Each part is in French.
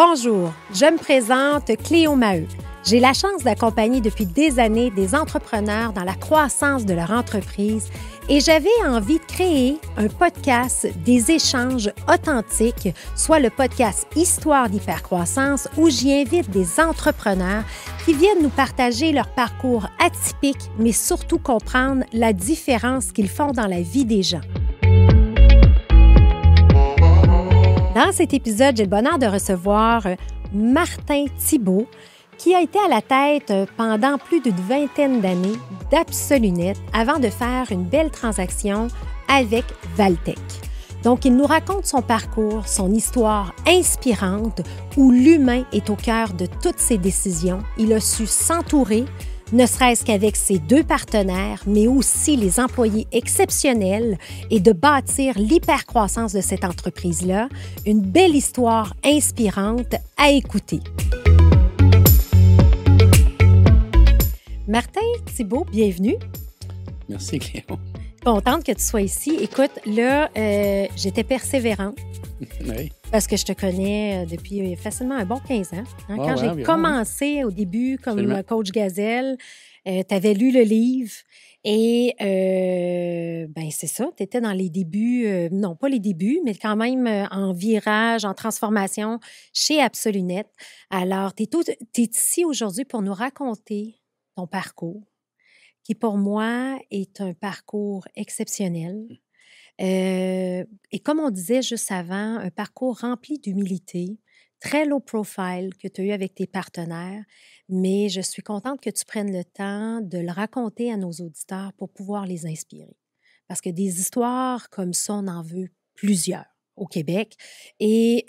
Bonjour, je me présente Cléo Maheu. J'ai la chance d'accompagner depuis des années des entrepreneurs dans la croissance de leur entreprise et j'avais envie de créer un podcast des échanges authentiques, soit le podcast Histoire d'hypercroissance où j'y invite des entrepreneurs qui viennent nous partager leur parcours atypique, mais surtout comprendre la différence qu'ils font dans la vie des gens. Dans cet épisode, j'ai le bonheur de recevoir Martin Thibault, qui a été à la tête pendant plus d'une vingtaine d'années d'Absolunet avant de faire une belle transaction avec Valtech. Donc, il nous raconte son parcours, son histoire inspirante où l'humain est au cœur de toutes ses décisions. Il a su s'entourer, ne serait-ce qu'avec ses deux partenaires, mais aussi les employés exceptionnels et de bâtir l'hypercroissance de cette entreprise-là. Une belle histoire inspirante à écouter. Martin Thibault, bienvenue. Merci, Cléo. Contente que tu sois ici. Écoute, là, j'étais persévérante. Oui. Parce que je te connais depuis facilement un bon 15 ans. Quand j'ai commencé au début comme coach Gazelle, tu avais lu le livre et c'est ça, tu étais dans les débuts, non pas les débuts, mais quand même en virage, en transformation chez Absolunet. Alors, tu es ici aujourd'hui pour nous raconter ton parcours, qui pour moi est un parcours exceptionnel. Et comme on disait juste avant, un parcours rempli d'humilité, très low profile que tu as eu avec tes partenaires, mais je suis contente que tu prennes le temps de le raconter à nos auditeurs pour pouvoir les inspirer. Parce que des histoires comme ça, on en veut plusieurs au Québec. Et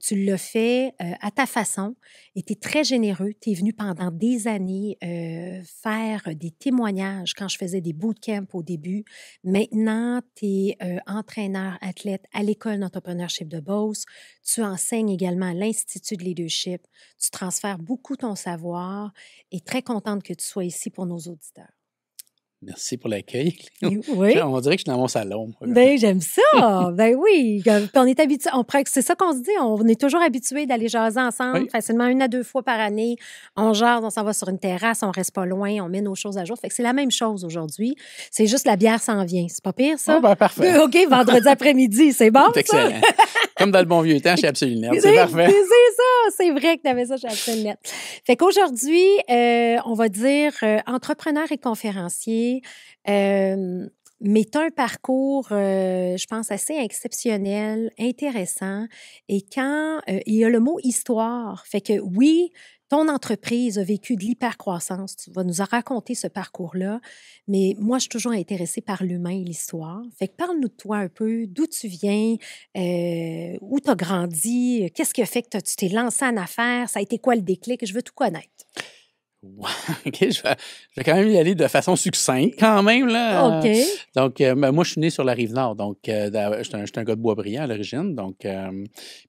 tu l'as fait à ta façon et tu es très généreux. Tu es venu pendant des années faire des témoignages quand je faisais des bootcamps au début. Maintenant, tu es entraîneur athlète à l'École d'entrepreneurship de Beauce. Tu enseignes également à l'Institut de leadership. Tu transfères beaucoup ton savoir et très contente que tu sois ici pour nos auditeurs. Merci pour l'accueil. Oui. On dirait que je suis dans mon salon. Ben j'aime ça. Ben oui. Puis on est habitué. C'est ça qu'on se dit. On est toujours habitué d'aller jaser ensemble, facilement 1 à 2 fois par année. On jase, on s'en va sur une terrasse, on reste pas loin, on met nos choses à jour. Fait que c'est la même chose aujourd'hui. C'est juste la bière s'en vient. C'est pas pire, ça? Oh, ben parfait. OK, vendredi après-midi, c'est bon, c'est excellent. Comme dans le bon vieux temps chez Absolunet. C'est parfait. C'est ça. C'est vrai que tu avais ça chez Absolunet. Fait qu'aujourd'hui, on va dire entrepreneur et conférencier. Mais tu as un parcours, je pense, assez exceptionnel, intéressant. Et quand il y a le mot histoire, fait que oui, ton entreprise a vécu de l'hypercroissance. Tu vas nous raconter ce parcours-là. Mais moi, je suis toujours intéressée par l'humain et l'histoire. Fait que parle-nous de toi un peu, d'où tu viens, où tu as grandi, qu'est-ce qui a fait que tu t'es lancé en affaires, ça a été quoi le déclic? Je veux tout connaître. OK, je vais quand même y aller de façon succincte quand même. Là. OK. Donc, moi, je suis né sur la Rive-Nord. Donc, j'étais un gars de Boisbriand à l'origine. Donc,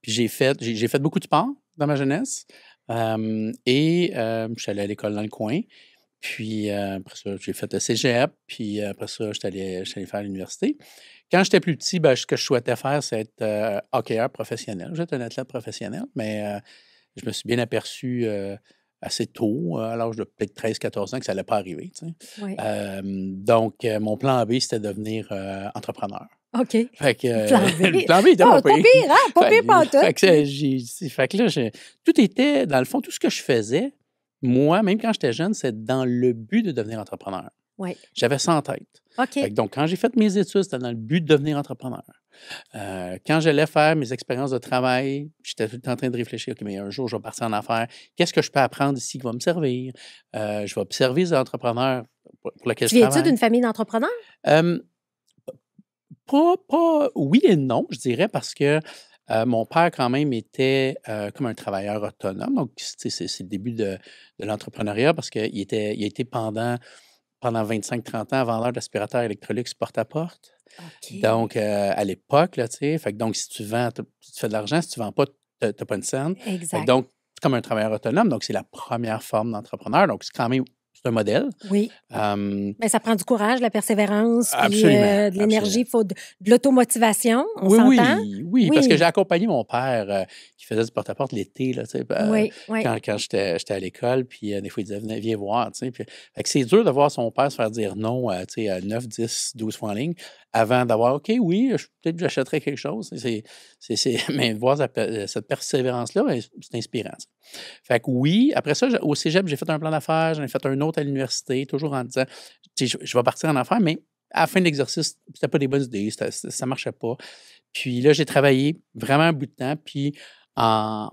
puis j'ai fait beaucoup de sport dans ma jeunesse. Je suis allé à l'école dans le coin. Puis, après ça, j'ai fait le cégep. Puis, après ça, je suis allé faire l'université. Quand j'étais plus petit, ce que je souhaitais faire, c'est être hockeyeur professionnel. J'étais un athlète professionnel, mais je me suis bien aperçu assez tôt, à l'âge de peut-être 13-14 ans, que ça n'allait pas arriver. Tu sais. Oui. Donc, mon plan B, c'était de devenir entrepreneur. OK. Fait que, Plan B. Plan B était pas pire. Pas pire, hein? Pas pire pas tout. Fait que là, tout était, dans le fond, tout ce que je faisais, moi, même quand j'étais jeune, c'est dans le but de devenir entrepreneur. Oui. J'avais ça en tête. OK. Fait que donc, quand j'ai fait mes études, c'était dans le but de devenir entrepreneur. Quand j'allais faire mes expériences de travail, j'étais tout le temps en train de réfléchir, OK, mais un jour, je vais partir en affaires. Qu'est-ce que je peux apprendre ici qui va me servir? Je vais observer les entrepreneurs pour lesquels je travaille. Tu viens-tu d'une famille d'entrepreneurs? Oui et non, je dirais, parce que mon père, quand même, était comme un travailleur autonome. Donc, c'est le début de l'entrepreneuriat parce qu'il a été pendant 25-30 ans vendeur d'aspirateurs Electrolux porte-à-porte. Okay. Donc, à l'époque, là, tu sais, fait que donc, si tu vends, tu fais de l'argent. Si tu ne vends pas, tu n'as pas une scène. Exact. Donc, c'est comme un travailleur autonome. Donc, c'est la première forme d'entrepreneur. Donc, c'est quand même c'est un modèle. Oui. Mais ça prend du courage, de la persévérance, puis de l'énergie, il faut de l'automotivation, on s'entend? Oui, parce que j'ai accompagné mon père qui faisait du porte-à-porte l'été, là, quand j'étais à l'école, puis des fois, il disait, viens voir. Fait que c'est dur de voir son père se faire dire non à 9, 10, 12 fois en ligne avant d'avoir, OK, oui, peut-être que j'achèterais quelque chose. Mais de voir cette persévérance-là, c'est inspirant. Fait que oui, après ça, au cégep, j'ai fait un plan d'affaires, j'en ai fait un autre à l'université, toujours en disant, je vais partir en affaires, mais à la fin de l'exercice, c'était pas des bonnes idées, ça marchait pas. Puis là, j'ai travaillé vraiment un bout de temps, puis en...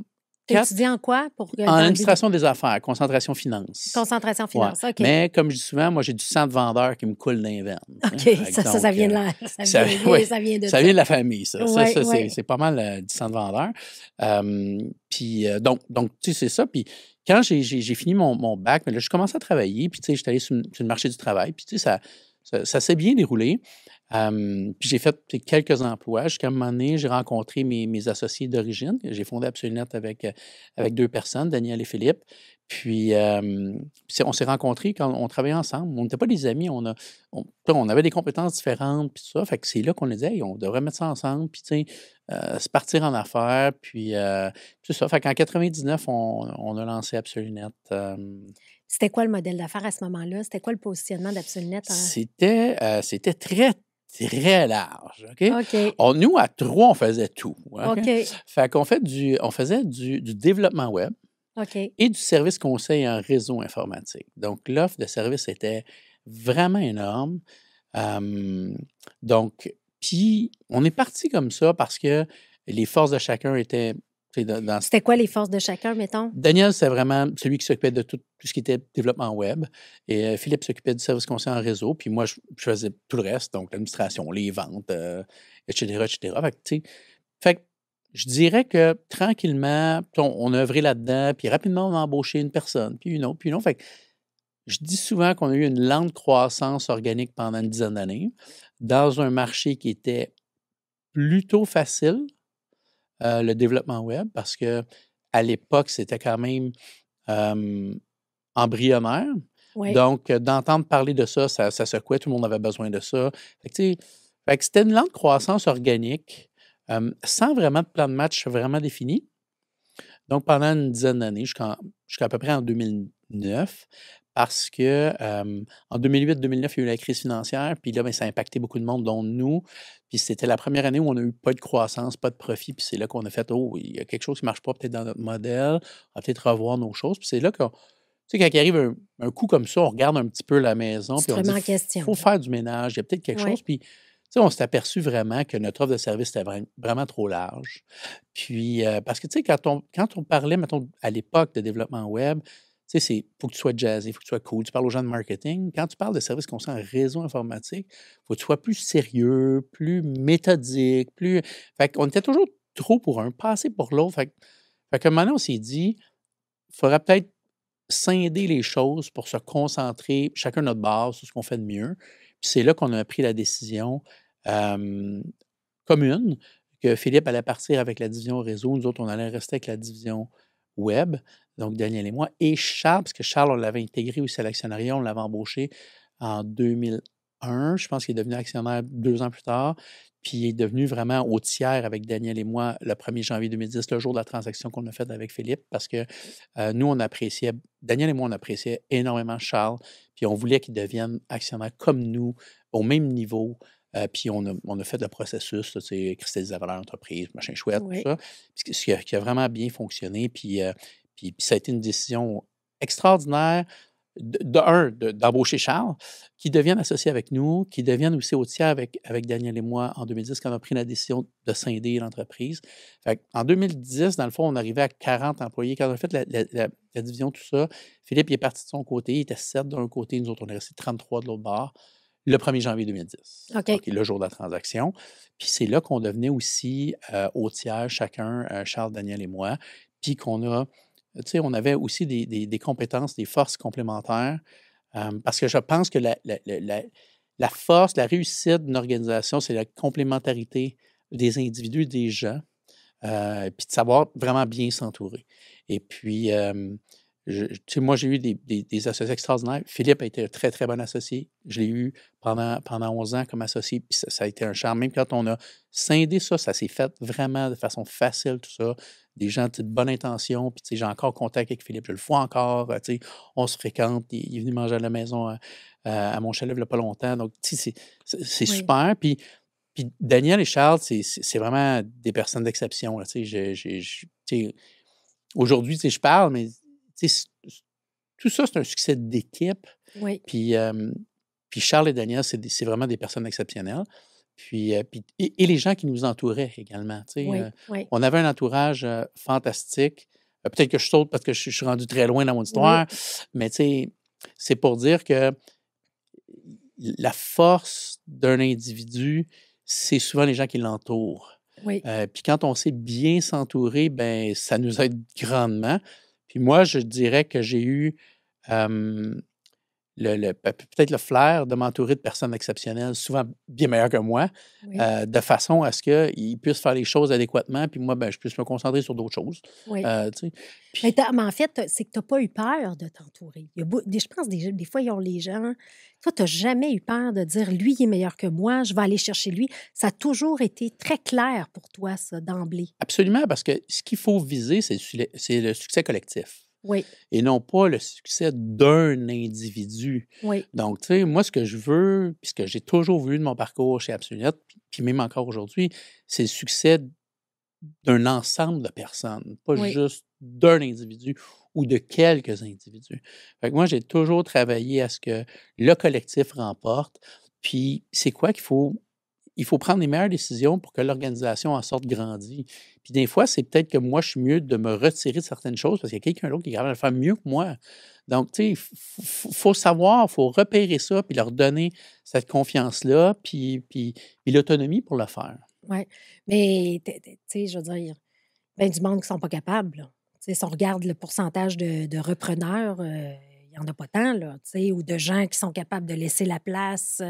Tu étudies en quoi? En administration des affaires, concentration finance. Concentration finance, OK. Mais comme je dis souvent, moi, j'ai du sang de vendeur qui me coule dans les veines. OK, ça vient de là. Ça vient de la famille, ça. C'est pas mal du sang de vendeur. Donc, tu sais, c'est ça. Puis quand j'ai fini mon bac, mais là, je commençais à travailler, puis tu sais, j'étais allé sur le marché du travail, puis tu sais, ça s'est bien déroulé. Puis j'ai fait quelques emplois. Jusqu'à un moment donné, j'ai rencontré mes associés d'origine. J'ai fondé Absolunet avec 2 personnes, Daniel et Philippe. Puis on s'est rencontrés quand on travaillait ensemble. On n'était pas des amis. On avait des compétences différentes, puis tout ça. Fait que c'est là qu'on a dit, hey, on devrait mettre ça ensemble, puis tu sais, se partir en affaires. Puis c'est ça. Fait qu'en 99, on a lancé Absolunet. C'était quoi le modèle d'affaires à ce moment-là? C'était quoi le positionnement d'Absolunet? C'était très, très large. OK? Nous, à 3, on faisait tout. OK. Fait qu'on faisait du développement web et du service conseil en réseau informatique. Donc, l'offre de service était vraiment énorme. Donc, puis, on est parti comme ça parce que les forces de chacun étaient... C'était quoi les forces de chacun, mettons? Daniel, c'est vraiment celui qui s'occupait de tout ce qui était développement web. Et Philippe s'occupait du service conseil en réseau. Puis moi, je faisais tout le reste, donc l'administration, les ventes, etc., etc. Fait que je dirais que tranquillement, on a œuvré là-dedans, puis rapidement, on a embauché une personne, puis une autre, puis une autre. Fait que je dis souvent qu'on a eu une lente croissance organique pendant une dizaine d'années dans un marché qui était plutôt facile. Le développement web, parce que à l'époque, c'était quand même embryonnaire. Oui. Donc, d'entendre parler de ça secouait, tout le monde avait besoin de ça. Fait que c'était une lente croissance organique, sans vraiment de plan de match vraiment défini. Donc, pendant une dizaine d'années, jusqu'à à peu près en 2009, parce que en 2008-2009, il y a eu la crise financière, puis là, ça a impacté beaucoup de monde, dont nous. Puis c'était la première année où on n'a eu pas de croissance, pas de profit, puis c'est là qu'on a fait, il y a quelque chose qui ne marche pas peut-être dans notre modèle, on va peut-être revoir nos choses. Puis c'est là que, tu sais, quand il arrive un coup comme ça, on regarde un petit peu la maison, puis on dit, il faut faire du ménage, il y a peut-être quelque chose. Puis, tu sais, on s'est aperçu vraiment que notre offre de service était vraiment trop large. Puis, parce que, tu sais, quand on parlait, mettons, à l'époque de développement web, tu sais, il faut que tu sois jazzé, il faut que tu sois cool. Tu parles aux gens de marketing. Quand tu parles de services conseil en réseau informatique, il faut que tu sois plus sérieux, plus méthodique, plus... Fait qu'on était toujours trop pour un, pas assez pour l'autre. Fait que maintenant, on s'est dit, il faudrait peut-être scinder les choses pour se concentrer chacun notre base sur ce qu'on fait de mieux. Puis c'est là qu'on a pris la décision commune que Philippe allait partir avec la division réseau. Nous autres, on allait rester avec la division web. Donc, Daniel et moi. Et Charles, parce que Charles, on l'avait intégré aussi à l'actionnariat, on l'avait embauché en 2001. Je pense qu'il est devenu actionnaire 2 ans plus tard. Puis, il est devenu vraiment au tiers avec Daniel et moi le 1er janvier 2010, le jour de la transaction qu'on a faite avec Philippe, parce que nous, Daniel et moi, on appréciait énormément Charles. Puis, on voulait qu'il devienne actionnaire comme nous, au même niveau. Puis, on a fait le processus, cristalliser la valeur d'entreprise, machin chouette, tout ça. Puis, ce qui a vraiment bien fonctionné. Puis ça a été une décision extraordinaire, d'embaucher Charles, qui devienne associé avec nous, qui devienne aussi au tiers avec Daniel et moi en 2010, quand on a pris la décision de scinder l'entreprise. En 2010, dans le fond, on arrivait à 40 employés. Quand on a fait la division, tout ça, Philippe il est parti de son côté, il était 7 d'un côté, nous autres, on est resté 33 de l'autre bord, le 1er janvier 2010. OK. Le jour de la transaction. Puis c'est là qu'on devenait aussi au tiers, chacun, Charles, Daniel et moi, puis qu'on a... Tu sais, on avait aussi des compétences, des forces complémentaires, parce que je pense que la force, la réussite d'une organisation, c'est la complémentarité des individus, des gens, puis de savoir vraiment bien s'entourer. Et puis, Moi, j'ai eu des associés extraordinaires. Philippe a été un très, très bon associé. Je l'ai eu pendant 11 ans comme associé, puis ça a été un charme. Même quand on a scindé ça s'est fait vraiment de façon facile, tout ça. Des gens de bonne intention, puis j'ai encore contact avec Philippe, je le vois encore, on se fréquente, il est venu manger à la maison à mon chalet il n'y a pas longtemps. Donc, c'est Oui. super. Puis Daniel et Charles, c'est vraiment des personnes d'exception. Aujourd'hui, je parle, mais tout ça, c'est un succès d'équipe. Oui. Puis Charles et Daniel, c'est vraiment des personnes exceptionnelles. Et les gens qui nous entouraient également. Oui. On avait un entourage fantastique. Peut-être que je saute parce que je suis rendu très loin dans mon histoire, mais c'est pour dire que la force d'un individu, c'est souvent les gens qui l'entourent. Oui. Puis quand on sait bien s'entourer, ben ça nous aide grandement. Puis moi, je dirais que j'ai eu peut-être le flair de m'entourer de personnes exceptionnelles, souvent bien meilleures que moi, de façon à ce qu'ils puissent faire les choses adéquatement, puis moi, ben, je puisse me concentrer sur d'autres choses. Oui. Mais en fait, c'est que tu n'as pas eu peur de t'entourer. Je pense des fois, ils ont les gens. Toi, tu n'as jamais eu peur de dire, lui, il est meilleur que moi, je vais aller chercher lui. Ça a toujours été très clair pour toi, ça, d'emblée. Absolument, parce que ce qu'il faut viser, c'est le succès collectif. Oui. Et non pas le succès d'un individu. Oui. Donc, tu sais, moi, ce que je veux, puis ce que j'ai toujours voulu de mon parcours chez Absolument, puis même encore aujourd'hui, c'est le succès d'un ensemble de personnes, pas juste d'un individu ou de quelques individus. Fait que moi, j'ai toujours travaillé à ce que le collectif remporte. Puis, c'est quoi qu'il faut? Il faut prendre les meilleures décisions pour que l'organisation en sorte grandie. Puis des fois, c'est peut-être que moi, je suis mieux de me retirer de certaines choses parce qu'il y a quelqu'un d'autre qui est capable de le faire mieux que moi. Donc, tu sais, il faut savoir, il faut repérer ça, puis leur donner cette confiance-là, puis l'autonomie pour le faire. Oui, mais tu sais, je veux dire, ben du monde qui ne sont pas capables. Là. Si on regarde le pourcentage de repreneurs, il n'y en a pas tant, là, ou de gens qui sont capables de laisser la place.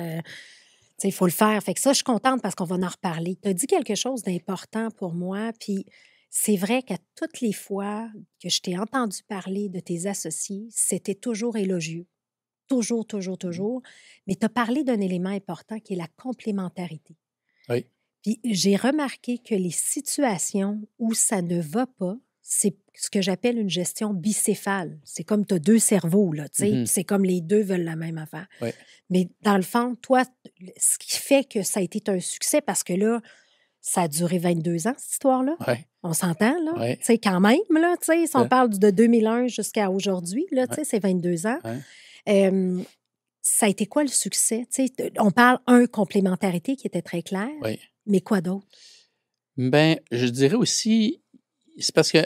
Il faut le faire. Fait que ça, je suis contente parce qu'on va en reparler. Tu as dit quelque chose d'important pour moi, puis c'est vrai qu'à toutes les fois que je t'ai entendu parler de tes associés, c'était toujours élogieux. Toujours, toujours, toujours. Mais tu as parlé d'un élément important qui est la complémentarité. Oui. Puis j'ai remarqué que les situations où ça ne va pas, c'est ce que j'appelle une gestion bicéphale. C'est comme tu as deux cerveaux, là, tu sais, puis c'est comme les deux veulent la même affaire. Oui. Mais dans le fond, toi, ce qui fait que ça a été un succès, parce que là, ça a duré 22 ans, cette histoire-là. Oui. On s'entend, là? Oui. Tu sais, quand même, là, tu sais, si on parle de 2001 jusqu'à aujourd'hui, là, tu sais, c'est 22 ans. Ça a été quoi le succès? Tu sais, on parle, complémentarité qui était très claire. Oui. Mais quoi d'autre? Ben, je dirais aussi, c'est parce que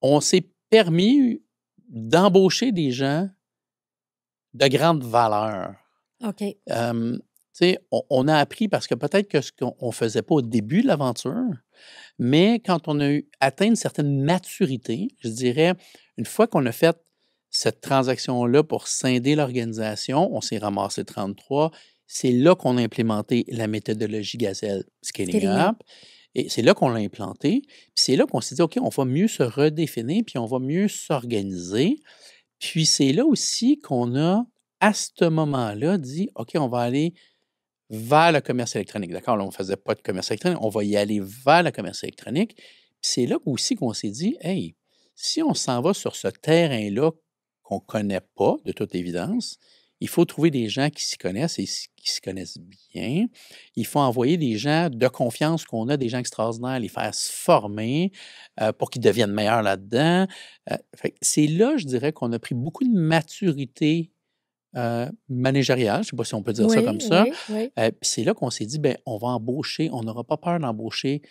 on s'est permis d'embaucher des gens de grande valeur. OK. On a appris parce que peut-être que ce qu'on ne faisait pas au début de l'aventure, mais quand on a atteint une certaine maturité, je dirais, une fois qu'on a fait cette transaction-là pour scinder l'organisation, on s'est ramassé 33. C'est là qu'on a implémenté la méthodologie Gazelle Scaling Up. Et c'est là qu'on l'a implanté. Puis c'est là qu'on s'est dit, OK, on va mieux se redéfinir, puis on va mieux s'organiser. Puis c'est là aussi qu'on a, à ce moment-là, dit, OK, on va aller vers le commerce électronique. D'accord, là, on ne faisait pas de commerce électronique, on va y aller vers le commerce électronique. Puis c'est là aussi qu'on s'est dit, hey, si on s'en va sur ce terrain-là qu'on ne connaît pas, de toute évidence, il faut trouver des gens qui s'y connaissent et qui s'y connaissent bien. Il faut envoyer des gens de confiance qu'on a, des gens extraordinaires, les faire se former pour qu'ils deviennent meilleurs là-dedans. C'est là, je dirais, qu'on a pris beaucoup de maturité managériale, je ne sais pas si on peut dire ça comme ça. Oui. Puis c'est là qu'on s'est dit, ben, on va embaucher, on n'aura pas peur d'embaucher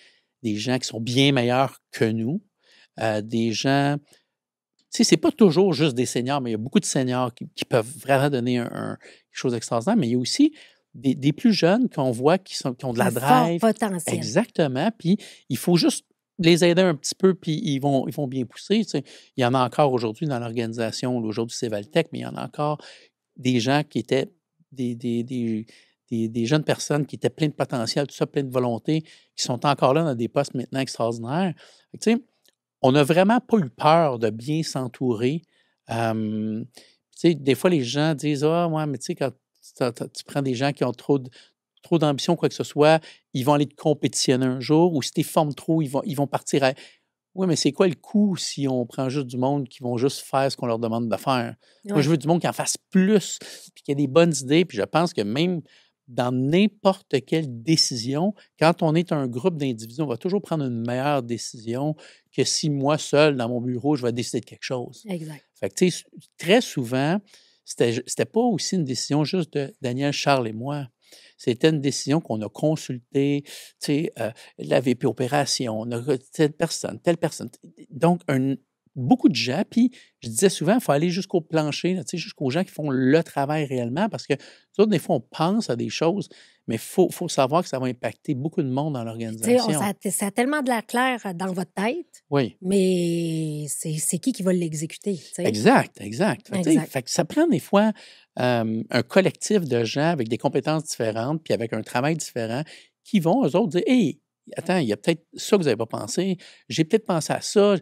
des gens qui sont bien meilleurs que nous, des gens... Tu sais, c'est pas toujours juste des seniors, mais il y a beaucoup de seniors qui peuvent vraiment donner quelque chose d'extraordinaire, mais il y a aussi des plus jeunes qu'on voit qui ont de la drive. Fort potentiel. Exactement. Puis il faut juste les aider un petit peu, puis ils vont bien pousser. Tu sais. Il y en a encore aujourd'hui dans l'organisation. Aujourd'hui, c'est Valtech, mais il y en a encore des gens qui étaient des jeunes personnes qui étaient pleins de potentiel, tout ça, plein de volonté, qui sont encore là dans des postes maintenant extraordinaires. Tu sais, on n'a vraiment pas eu peur de bien s'entourer. Tu sais, des fois, les gens disent « Ah, ouais, mais tu sais, quand tu prends des gens qui ont trop d'ambition, quoi que ce soit, ils vont aller te compétitionner un jour, ou si tu les formes trop, ils vont partir à... » Oui, mais c'est quoi le coût si on prend juste du monde qui vont juste faire ce qu'on leur demande de faire? Moi, je veux du monde qui en fasse plus, puis qui ait des bonnes idées, puis je pense que même dans n'importe quelle décision, quand on est un groupe d'individus, on va toujours prendre une meilleure décision que si moi, seul, dans mon bureau, je vais décider de quelque chose. Exact. Fait que, tu sais, très souvent, c'était pas aussi une décision juste de Daniel, Charles et moi. C'était une décision qu'on a consultée, tu sais, la VP Opération, on a telle personne. Donc, beaucoup de gens, puis je disais souvent, il faut aller jusqu'au plancher, là, tu sais, jusqu'aux gens qui font le travail réellement, parce que nous autres, des fois, on pense à des choses, mais il faut savoir que ça va impacter beaucoup de monde dans l'organisation. Ça a tellement de l'air clair dans votre tête, oui. Mais c'est qui va l'exécuter? T'sais? Exact. Fait que ça prend des fois un collectif de gens avec des compétences différentes, puis avec un travail différent, qui vont, eux autres, dire « Hey, attends, il y a peut-être ça que vous n'avez pas pensé, j'ai peut-être pensé à ça. »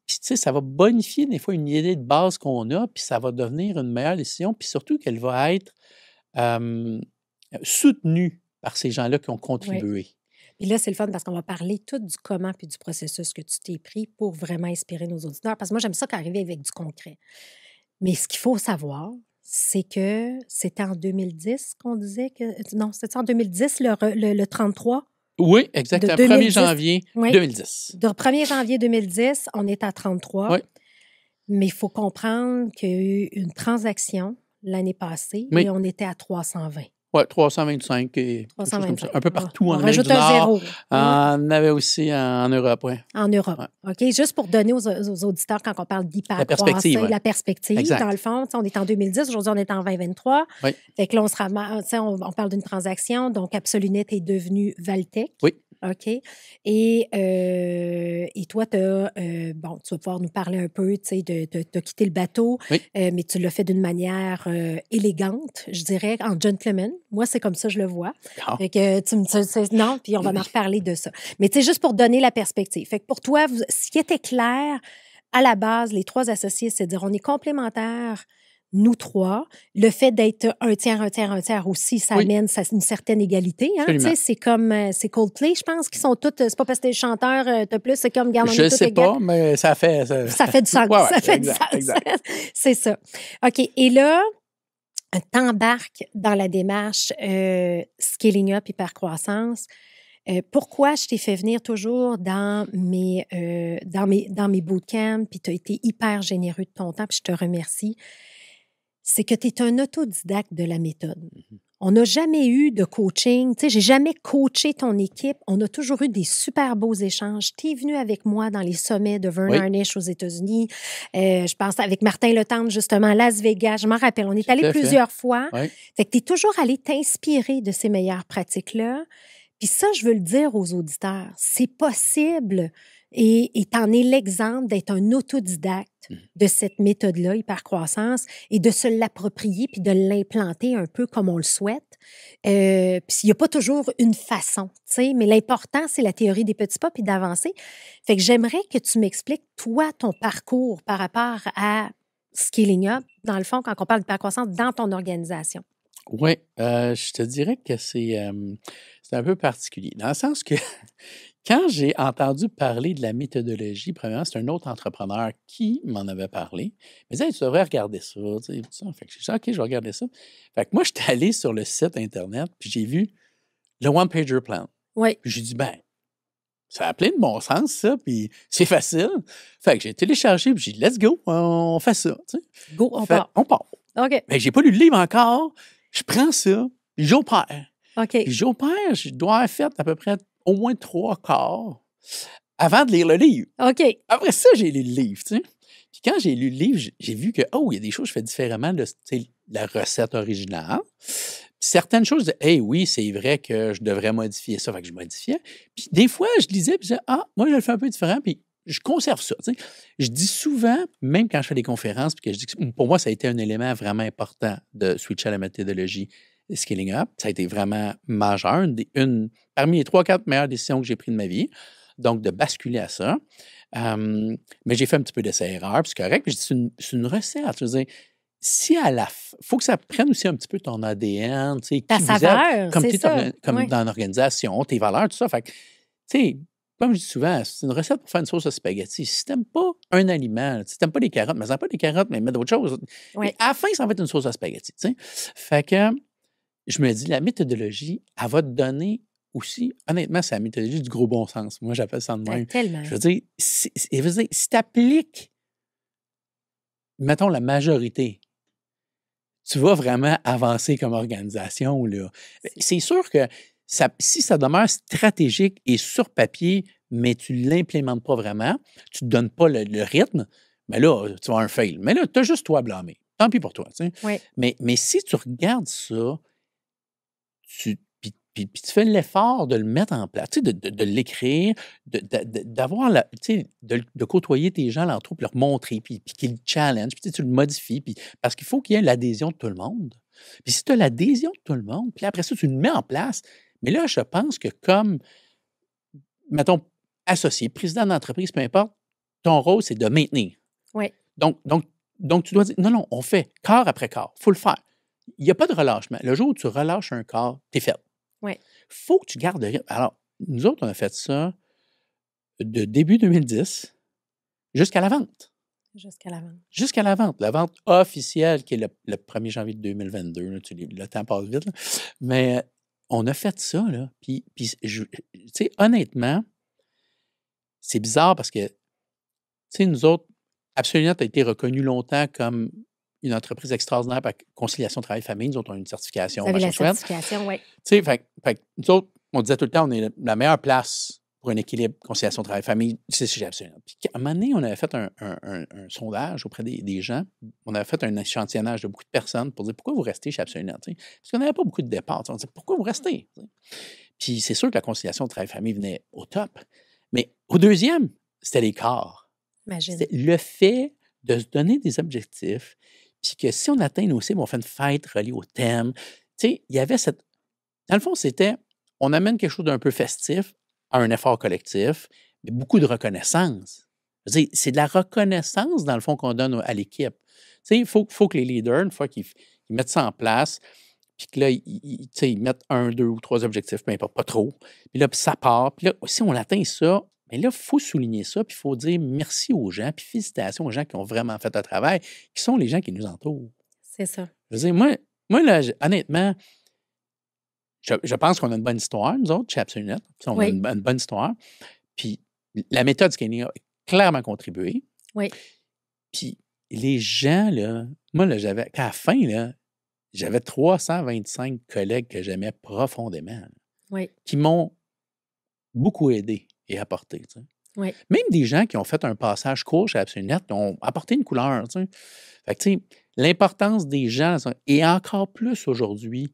Puis, tu sais, ça va bonifier des fois une idée de base qu'on a, puis ça va devenir une meilleure décision, puis surtout qu'elle va être soutenue par ces gens-là qui ont contribué. Oui. Puis là, c'est le fun parce qu'on va parler tout du comment puis du processus que tu t'es pris pour vraiment inspirer nos auditeurs. Parce que moi, j'aime ça qu'arriver avec du concret. Mais ce qu'il faut savoir, c'est que c'était en 2010 qu'on disait que... Non, c'était en 2010, le 33? Oui, exactement. 1er janvier 2010. De 1er janvier 2010, on est à 33. Oui. Mais il faut comprendre qu'il y a eu une transaction l'année passée et on était à 320. Oui, 325 et 325. Un peu partout en Amérique du Nord. On avait aussi en Europe, oui. En Europe, OK. Juste pour donner aux auditeurs, quand on parle d'hypercroissance, la perspective, exact. Dans le fond, on est en 2010, aujourd'hui, on est en 2023. Oui. Fait que là, on parle d'une transaction, donc Absolunet est devenu Valtech. Oui. OK. Et toi, tu vas pouvoir nous parler un peu, tu sais, de quitter le bateau, mais tu l'as fait d'une manière élégante, je dirais, en gentleman. Moi, c'est comme ça que je le vois. Fait que non, puis on va en reparler de ça. Mais tu sais, juste pour donner la perspective. Fait que pour toi, ce qui était clair, à la base, les trois associés, c'est de dire on est complémentaires, nous trois. Le fait d'être un tiers aussi, ça amène une certaine égalité. Hein? C'est comme c'est Coldplay, je pense, qui sont toutes. C'est pas parce que t'es chanteur, t'as plus, c'est comme je ne sais pas, mais ça fait. Ça fait du sens. Ça fait du sens. Exact. C'est ça. OK. Et là, t'embarques dans la démarche Scaling Up, hypercroissance. Pourquoi je t'ai fait venir toujours dans mes bootcamps, puis tu as été hyper généreux de ton temps, puis je te remercie, c'est que tu es un autodidacte de la méthode. On n'a jamais eu de coaching. Tu sais, j'ai jamais coaché ton équipe. On a toujours eu des super beaux échanges. Tu es venu avec moi dans les sommets de Verne Harnish aux États-Unis. Je pense avec Martin Letendre, justement, à Las Vegas. Je m'en rappelle. On est allé plusieurs fois. Fait que tu es toujours allé t'inspirer de ces meilleures pratiques-là. Puis ça, je veux le dire aux auditeurs. C'est possible. Et t'en es l'exemple d'être un autodidacte de cette méthode-là, hypercroissance, et de se l'approprier puis de l'implanter un peu comme on le souhaite. Puis il n'y a pas toujours une façon, tu sais, mais l'important, c'est la théorie des petits pas puis d'avancer. Fait que j'aimerais que tu m'expliques, toi, ton parcours par rapport à Scaling Up, dans le fond, quand on parle d'hypercroissance dans ton organisation. Oui, je te dirais que c'est un peu particulier, dans le sens que quand j'ai entendu parler de la méthodologie, premièrement, c'est un autre entrepreneur qui m'en avait parlé. Il me disait, tu devrais regarder ça. Tu sais, fait que j'ai dit, OK, je vais regarder ça. Fait que moi, j'étais allé sur le site Internet, puis j'ai vu le One-Pager Plan. Oui. Puis j'ai dit, ça a plein de bon sens, ça, puis c'est facile. Fait que j'ai téléchargé, puis j'ai dit, let's go, on fait ça. Tu sais. Go, on part. On part. OK. Mais j'ai pas lu le livre encore. Je prends ça, puis j'opère. OK. Puis j'opère, je dois avoir fait à peu près au moins 3/4 avant de lire le livre. OK. Après ça, j'ai lu le livre, tu sais. Puis quand j'ai lu le livre, j'ai vu que, il y a des choses que je fais différemment de la recette originale. Puis certaines choses, oui, c'est vrai que je devrais modifier ça, fait que je modifiais. Puis des fois, je lisais, puis je disais, moi, je le fais un peu différent, puis je conserve ça, tu sais. Je dis souvent, même quand je fais des conférences, puis que je dis que pour moi, ça a été un élément vraiment important de switcher à la méthodologie Scaling Up. Ça a été vraiment majeur. Parmi les 3-4 meilleures décisions que j'ai prises de ma vie. Donc, de basculer à ça. Mais j'ai fait un petit peu d'essai-erreur, puis c'est correct. Puis c'est une recette. Je veux dire, si faut que ça prenne aussi un petit peu ton ADN, tu sais, ta saveur, c'est ça. Comme dans l'organisation, tes valeurs, tout ça. Fait que, tu sais, comme je dis souvent, c'est une recette pour faire une sauce à spaghetti. Si tu n'aimes pas un aliment, si tu n'aimes pas les carottes, mais pas des carottes, mais mets d'autres choses. Oui. À la fin, ça va être une sauce à spaghetti, tu sais. Fait que je me dis, la méthodologie, elle va te donner aussi, honnêtement, c'est la méthodologie du gros bon sens. Moi, j'appelle ça de même. Tellement. Je veux dire, si tu appliques, mettons, la majorité, tu vas vraiment avancer comme organisation, là. C'est sûr que si ça demeure stratégique et sur papier, mais tu ne l'implémentes pas vraiment, tu ne te donnes pas le rythme, mais là, tu vas avoir un fail. Mais là, tu as juste toi à blâmer. Tant pis pour toi, tu sais. Oui. Mais si tu regardes ça, puis tu fais l'effort de le mettre en place, tu sais, de l'écrire, d'avoir de côtoyer tes gens l'entour, puis leur montrer, puis qu'ils le challenge, puis tu le modifies, parce qu'il faut qu'il y ait l'adhésion de tout le monde. Puis si tu as l'adhésion de tout le monde, puis après ça, tu le mets en place. Mais là, je pense que comme, mettons, associé, président d'entreprise, peu importe, ton rôle, c'est de maintenir. Oui. Donc, tu dois dire, non, on fait quart après quart. Il faut le faire. Il n'y a pas de relâchement. Le jour où tu relâches un quart, t'es fait. Oui. Il faut que tu gardes le rythme. Alors, nous autres, on a fait ça de début 2010 jusqu'à la vente. Jusqu'à la vente. Jusqu'à la vente. La vente officielle, qui est le 1er janvier 2022. Là, le temps passe vite. Là. Mais on a fait ça. Là, puis tu sais, honnêtement, c'est bizarre parce que, tu sais, nous autres, Absolument a été reconnu longtemps comme une entreprise extraordinaire par conciliation travail-famille. Nous autres, on a une certification. Vous avez la certification, oui. Tu sais, fait nous autres, on disait tout le temps, on est la meilleure place pour un équilibre conciliation travail-famille, c'est chez Absolument. Puis à un moment donné, on avait fait un sondage auprès des gens. On avait fait un échantillonnage de beaucoup de personnes pour dire pourquoi vous restez chez Absolument. Parce qu'on n'avait pas beaucoup de départs. On disait pourquoi vous restez? T'sais? Puis c'est sûr que la conciliation travail-famille venait au top. Mais au deuxième, c'était l'écart. C'était le fait de se donner des objectifs, puis que si on atteint nos cibles, on fait une fête reliée au thème. Tu sais, il y avait cette... Dans le fond, c'était, on amène quelque chose d'un peu festif à un effort collectif, mais beaucoup de reconnaissance. C'est de la reconnaissance, dans le fond, qu'on donne à l'équipe. Tu sais, il faut que les leaders, une fois qu'ils mettent ça en place, puis que là, ils mettent 1, 2 ou 3 objectifs, peu importe, pas trop. Puis là, ça part. Puis là, si on atteint ça, mais là, il faut souligner ça, puis il faut dire merci aux gens, puis félicitations aux gens qui ont vraiment fait le travail, qui sont les gens qui nous entourent. C'est ça. Je veux dire, moi là, honnêtement, je pense qu'on a une bonne histoire, nous autres, chez Absolument. On a une bonne histoire. Puis la méthode Scaling a clairement contribué. Oui. Puis les gens, là, moi, là, à la fin, là, j'avais 325 collègues que j'aimais profondément, là, qui m'ont beaucoup aidé et apporté. Tu sais. Oui. Même des gens qui ont fait un passage court chez Absolument ont apporté une couleur. Tu sais. Fait que, tu sais, l'importance des gens, et encore plus aujourd'hui,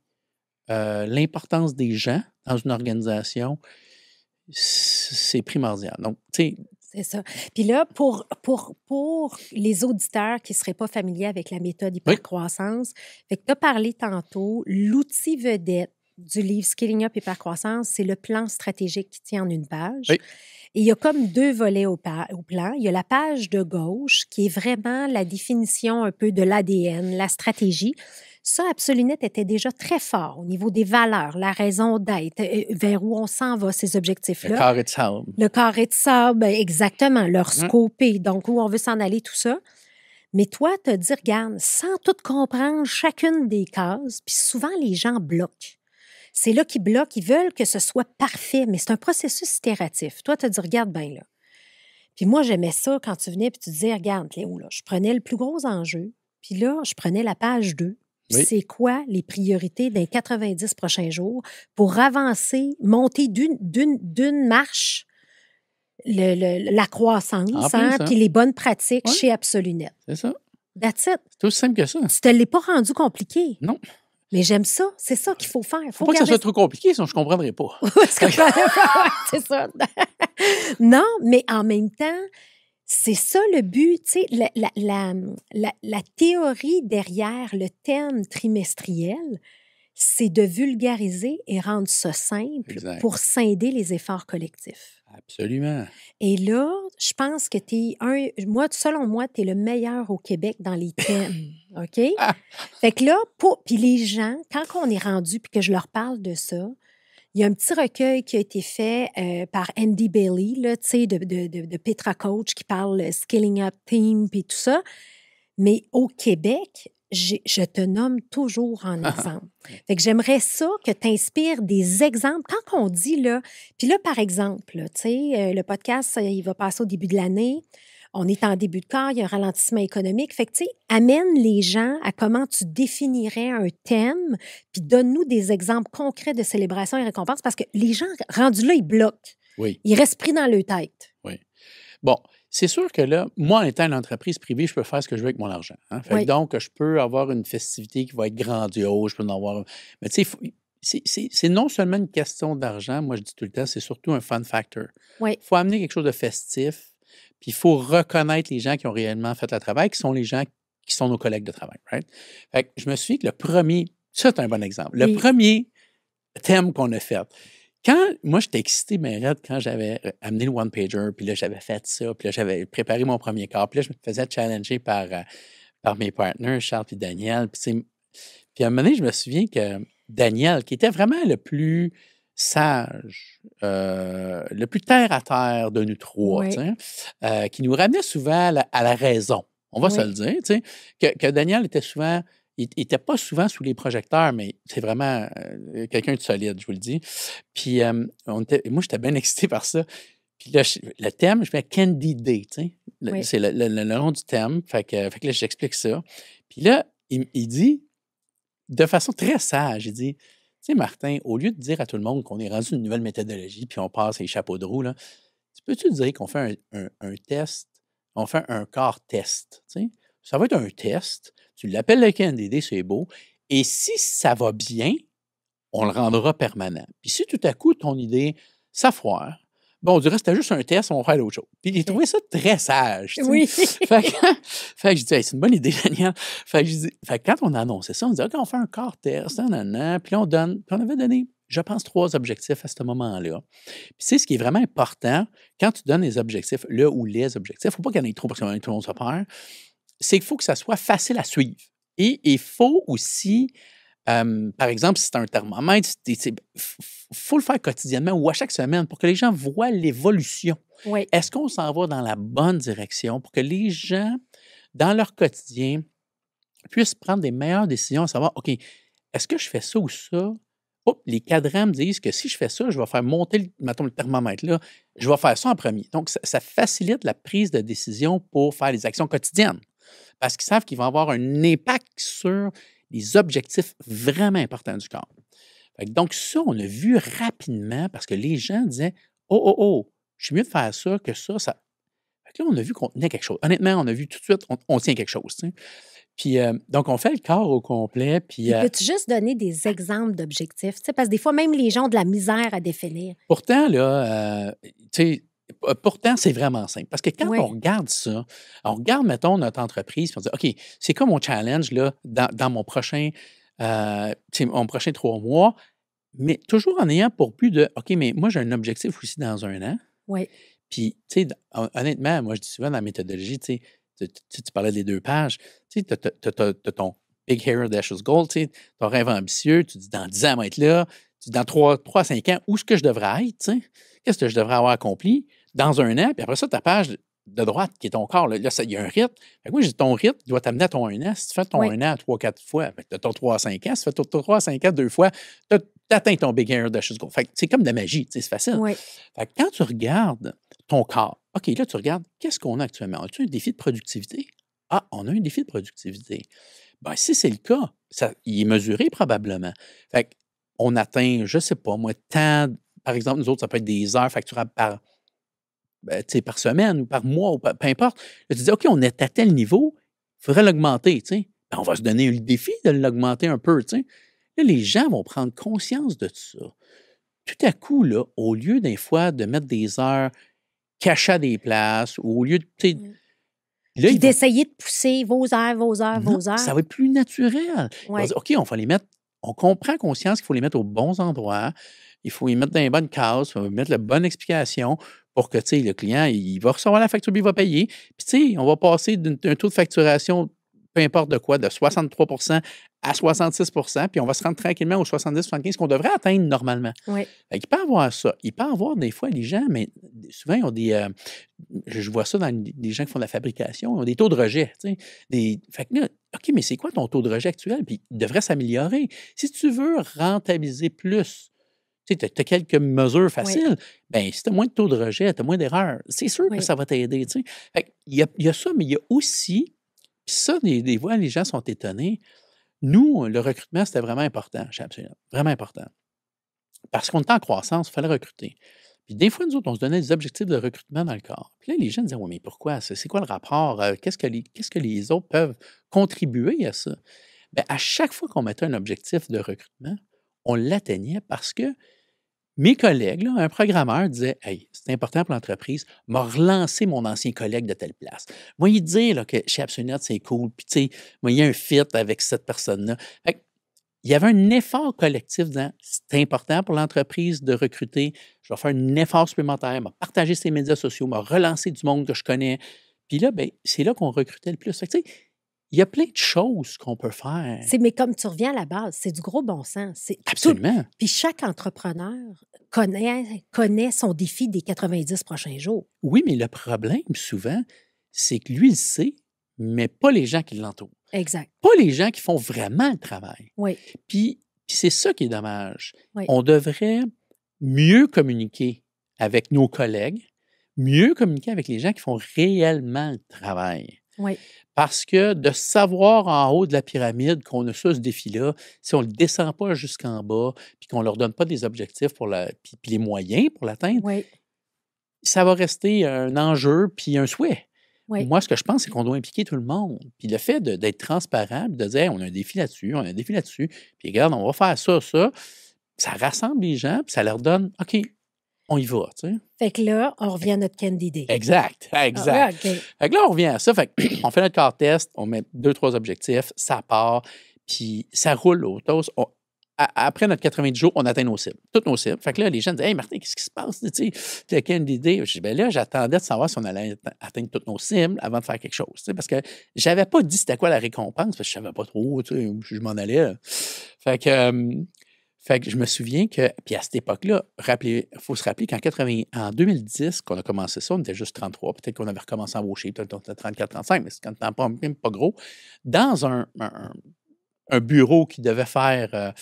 l'importance des gens dans une organisation, c'est primordial. Donc, tu sais. C'est ça. Puis là, pour les auditeurs qui ne seraient pas familiers avec la méthode hypercroissance, fait que tu as parlé tantôt, l'outil vedette du livre Scaling Up Hypercroissance, c'est le plan stratégique qui tient en une page. Oui. Et il y a comme 2 volets au plan. Il y a la page de gauche qui est vraiment la définition un peu de l'ADN, la stratégie. Ça, Absolument était déjà très fort au niveau des valeurs, la raison d'être, vers où on s'en va, ces objectifs-là. Le carré de sable. Le carré de sable, exactement, leur scopé, donc où on veut s'en aller, tout ça. Mais toi, tu as dit, regarde, sans tout comprendre chacune des cases, puis souvent, les gens bloquent. C'est là qu'ils bloquent, ils veulent que ce soit parfait, mais c'est un processus itératif. Toi, tu as dit, regarde bien là. Puis moi, j'aimais ça quand tu venais, puis tu disais, regarde, Cléo, là, je prenais le plus gros enjeu, puis là, je prenais la page 2. Oui. C'est quoi les priorités dans les 90 prochains jours pour avancer, monter d'une marche la croissance, puis les bonnes pratiques chez Absolument. C'est ça. That's it. C'est aussi simple que ça. Tu ne te l'es pas rendu compliqué. Non. Mais j'aime ça. C'est ça qu'il faut faire. Faut pas que ça soit trop compliqué, sinon je ne comprendrais pas. C'est ça. Non, mais en même temps, c'est ça le but. Tu sais, la théorie derrière le thème trimestriel, c'est de vulgariser et rendre ça simple pour scinder les efforts collectifs. Absolument. Et là, je pense que selon moi, tu es le meilleur au Québec dans les thèmes. OK? Fait que là, puis les gens, quand on est rendu puis que je leur parle de ça, il y a un petit recueil qui a été fait par Andy Bailey, là, de Petra Coach, qui parle Scaling Up Team puis tout ça. Mais au Québec, je te nomme toujours en exemple. Fait que j'aimerais ça que tu inspires des exemples. Quand on dit, là, puis là, par exemple, là, le podcast, il va passer au début de l'année. On est en début de corps, il y a un ralentissement économique. Fait que, amène les gens à comment tu définirais un thème, puis donne-nous des exemples concrets de célébration et récompense, parce que les gens, rendus là, ils bloquent. Oui. Ils restent pris dans leur tête. Oui. Bon, c'est sûr que là, moi, en étant une entreprise privée, je peux faire ce que je veux avec mon argent. Hein? Fait que donc, je peux avoir une festivité qui va être grandiose, je peux en avoir... Mais tu sais, c'est non seulement une question d'argent, moi, je dis tout le temps, c'est surtout un fun factor. Il faut amener quelque chose de festif, puis il faut reconnaître les gens qui ont réellement fait le travail, qui sont les gens qui sont nos collègues de travail. Right? Fait que je me souviens que le premier... Ça, c'est un bon exemple. Le premier thème qu'on a fait... Moi, j'étais excité, mais quand j'avais amené le one-pager, puis là, j'avais fait ça, puis là, j'avais préparé mon premier quart, puis là, je me faisais challenger par mes partenaires, Charles et Daniel. Puis à un moment donné, je me souviens que Daniel, qui était vraiment le plus sage, le plus terre-à-terre de nous trois, qui nous ramenait souvent à la raison, on va se le dire, que Daniel était souvent... Il n'était pas souvent sous les projecteurs, mais c'est vraiment quelqu'un de solide, je vous le dis. Puis moi, j'étais bien excité par ça. Puis là, le thème, je fais Candy Day, c'est le nom du thème. Fait que là, j'explique ça. Puis là, il dit, de façon très sage, il dit, tu sais, Martin, au lieu de dire à tout le monde qu'on est rendu une nouvelle méthodologie, puis on passe les chapeaux de roue, là, peux-tu dire qu'on fait un test, on fait un corps test, tu sais? Ça va être un test. Tu l'appelles le Candy, c'est beau. Et si ça va bien, on le rendra permanent. Puis si tout à coup, ton idée, ça foire, bon, on dirait que c'était juste un test, on va faire l'autre chose. Puis il trouvait ça très sage. Oui. Fait que je dis, hey, c'est une bonne idée, Daniel. Fait que quand on a annoncé ça, on dit, OK, on fait un corps test, puis on donne, puis on avait donné, je pense, 3 objectifs à ce moment-là. Puis c'est ce qui est vraiment important, quand tu donnes les objectifs, il ne faut pas qu'il y en ait trop parce que tout le monde se perd. C'est qu'il faut que ça soit facile à suivre. Et il faut aussi, par exemple, si c'est un thermomètre, il faut le faire quotidiennement ou à chaque semaine pour que les gens voient l'évolution. Oui. Est-ce qu'on s'en va dans la bonne direction pour que les gens, dans leur quotidien, puissent prendre des meilleures décisions, à savoir, OK, est-ce que je fais ça ou ça? Les cadrans me disent que si je fais ça, je vais faire monter le thermomètre là, je vais faire ça en premier. Donc, ça facilite la prise de décision pour faire les actions quotidiennes. Parce qu'ils savent qu'ils vont avoir un impact sur les objectifs vraiment importants du corps. Donc, ça, on a vu rapidement parce que les gens disaient Oh, je suis mieux de faire ça que ça. Fait que là, on a vu qu'on tenait quelque chose. Honnêtement, on a vu tout de suite, on tient quelque chose. T'sais. Puis, donc, on fait le corps au complet. Puis, peux-tu juste donner des exemples d'objectifs? Parce que des fois, même les gens ont de la misère à définir. Pourtant, là, pourtant, c'est vraiment simple. Parce que quand on regarde ça, on regarde, mettons, notre entreprise, puis on dit, OK, c'est quoi mon challenge là, dans mon prochain 3 mois, mais toujours en ayant pour but de, OK, mais moi, j'ai un objectif aussi dans 1 an. Oui. Puis, tu sais, honnêtement, moi, je dis souvent dans la méthodologie, tu parlais des 2 pages, tu sais, tu as ton Big Hairy Audacious Goal, tu sais, ton rêve ambitieux, tu dis dans 10 ans, on va être là, tu dis dans 3 à 5 ans, où est-ce que je devrais être, tu sais? Qu'est-ce que je devrais avoir accompli dans 1 an? Puis après ça, ta page de droite, qui est ton corps, là, il y a un rythme. Fait que moi, j'ai ton rythme, il doit t'amener à ton 1 an. Si tu fais ton 1 an 3-4 fois, tu as ton 3 à 5 ans. Si tu fais ton 3 à 5 ans 2 fois, tu atteins ton Big Hairy Audacious Goal. Fait que c'est comme de la magie, c'est facile. Oui. Fait que quand tu regardes ton corps, OK, là, tu regardes, qu'est-ce qu'on a actuellement? As-tu un défi de productivité? Ah, on a un défi de productivité. Bien, si c'est le cas, il est mesuré probablement. Fait qu'on atteint, je ne sais pas, moi, tant, par exemple, nous autres, ça peut être des heures facturables par semaine ou par mois, ou peu importe. Là, tu dis, OK, on est à tel niveau, il faudrait l'augmenter. Ben, on va se donner le défi de l'augmenter un peu. T'sais. Là, les gens vont prendre conscience de ça. Tout à coup, là, au lieu des fois de mettre des heures cachées à des places, ou au lieu de. Puis d'essayer de pousser vos heures. Ça va être plus naturel. Ouais. On va dire, OK, on va les mettre on comprend conscience qu'il faut les mettre aux bons endroits, il faut les mettre dans les bonnes cases, il faut mettre la bonne explication pour que, tu sais, le client, il va recevoir la facture, puis il va payer. Puis, tu sais, on va passer d'un taux de facturation, peu importe de quoi, de 63 à 66 puis on va se rendre tranquillement aux 70-75 qu'on devrait atteindre normalement. Oui. Il peut y avoir ça. Il peut y avoir des fois les gens, mais souvent, ils ont des. Je vois ça dans des gens qui font de la fabrication, ils ont des taux de rejet. Fait que là, OK, mais c'est quoi ton taux de rejet actuel? Puis il devrait s'améliorer. Si tu veux rentabiliser plus, tu as quelques mesures faciles, bien, si tu as moins de taux de rejet, tu as moins d'erreurs, c'est sûr que ça va t'aider. Il y a ça, mais il y a aussi, puis ça, des fois, les gens sont étonnés. Nous, le recrutement, c'était vraiment important chez Absolument. Vraiment important. Parce qu'on était en croissance, il fallait recruter. Puis des fois, nous autres, on se donnait des objectifs de recrutement dans le corps. Puis là, les gens disaient, oui, mais pourquoi? C'est quoi le rapport? Qu'est-ce que les autres peuvent contribuer à ça? Bien, à chaque fois qu'on mettait un objectif de recrutement, on l'atteignait parce que mes collègues, là, un programmeur disait, hey, c'est important pour l'entreprise, m'a relancé mon ancien collègue de telle place. Moi, il dit là, que chez Absolument, c'est cool. Puis, tu sais, moi, il y a un fit avec cette personne-là. Fait que, il y avait un effort collectif disant, c'est important pour l'entreprise de recruter. Je vais faire un effort supplémentaire, m'a partagé ses médias sociaux, m'a relancé du monde que je connais. Puis là, ben, c'est là qu'on recrutait le plus. Fait que, tu sais, il y a plein de choses qu'on peut faire. Mais comme tu reviens à la base, c'est du gros bon sens. Absolument. Puis chaque entrepreneur connaît son défi des 90 prochains jours. Oui, mais le problème, souvent, c'est que lui, il sait, mais pas les gens qui l'entourent. Exact. Pas les gens qui font vraiment le travail. Oui. Puis c'est ça qui est dommage. Oui. On devrait mieux communiquer avec nos collègues, mieux communiquer avec les gens qui font réellement le travail. Oui. Parce que de savoir en haut de la pyramide qu'on a ça, ce défi-là, si on ne le descend pas jusqu'en bas, puis qu'on ne leur donne pas des objectifs puis les moyens pour l'atteindre, oui. ça va rester un enjeu puis un souhait. Oui. Moi, ce que je pense, c'est qu'on doit impliquer tout le monde. Puis le fait d'être transparent, puis de dire, hey, on a un défi là-dessus, on a un défi là-dessus, puis regarde, on va faire ça, ça rassemble les gens, puis ça leur donne, OK, on y va, tu sais. Fait que là, on revient à notre candy day. Exact. Ah, Okay. Fait que là, on revient à ça. Fait on fait notre corps test, on met 2-3 objectifs, ça part, puis ça roule au toast. Après notre 90 jours, on atteint nos cibles, toutes nos cibles. Fait que là, les gens disent, hey Martin, qu'est-ce qui se passe? Tu sais, le candy day. Je dis, bien là, j'attendais de savoir si on allait atteindre toutes nos cibles avant de faire quelque chose. Tu sais, parce que je n'avais pas dit c'était quoi la récompense, parce que je ne savais pas trop, tu sais, où je m'en allais. Là. Fait que je me souviens que, puis à cette époque-là, il faut se rappeler en 2010, qu'on a commencé ça, on était juste 33, peut-être qu'on avait recommencé à embaucher, peut-être on était 34-35, mais c'est quand même pas gros. Dans un bureau qui devait faire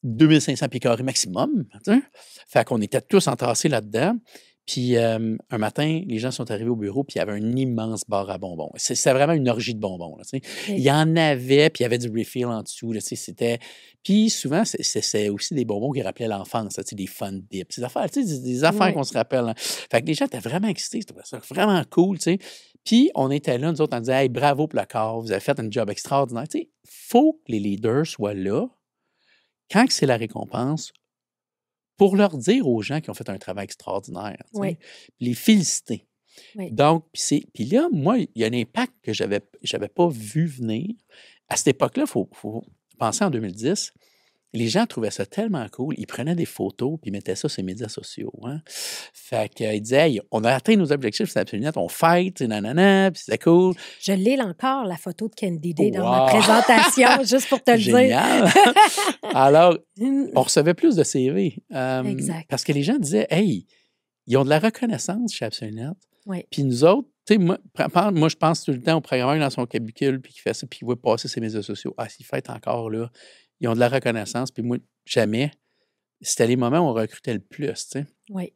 2500 pieds carrés maximum, t'sais. Fait qu'on était tous entassés là-dedans. Puis un matin, les gens sont arrivés au bureau, puis il y avait un immense bar à bonbons. C'était vraiment une orgie de bonbons. Là, il y en avait, puis il y avait du refill en dessous. Là, c'était... Puis souvent, c'est aussi des bonbons qui rappelaient l'enfance, des fun dips, des affaires, des affaires qu'on se rappelle. Hein. Fait que les gens étaient vraiment excités, c'était vraiment cool. T'sais. Puis on était là, nous autres, on disait hey, bravo pour le corps, vous avez fait un job extraordinaire. Il faut que les leaders soient là quand c'est la récompense pour leur dire aux gens qui ont fait un travail extraordinaire, les féliciter. Oui. Donc, puis là, moi, il y a un impact que je n'avais pas vu venir. À cette époque-là, il faut penser en 2010, les gens trouvaient ça tellement cool, ils prenaient des photos puis ils mettaient ça sur les médias sociaux. Hein. Fait qu'ils disaient, hey, on a atteint nos objectifs, c'est absolument, on fête, nanana, puis c'est cool. Je lis encore la photo de Candy Day dans ma présentation, juste pour te le Génial. dire. Alors, on recevait plus de CV. Exact. Parce que les gens disaient, hey, ils ont de la reconnaissance chez Absolument. Oui. Puis nous autres, tu sais, moi, je pense tout le temps au programmeur dans son cabicule, puis qui fait ça, puis il voit passer ses médias sociaux. Ah, s'il fait encore là, ils ont de la reconnaissance. Puis moi, jamais. C'était les moments où on recrutait le plus, tu sais. Oui.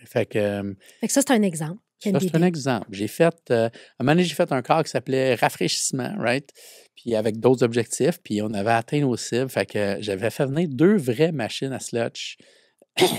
Fait que ça, c'est un exemple. Ça, c'est un exemple. J'ai fait, à un moment donné, j'ai fait un corps qui s'appelait rafraîchissement, right? Puis avec d'autres objectifs, puis on avait atteint nos cibles. Fait que j'avais fait venir 2 vraies machines à slotch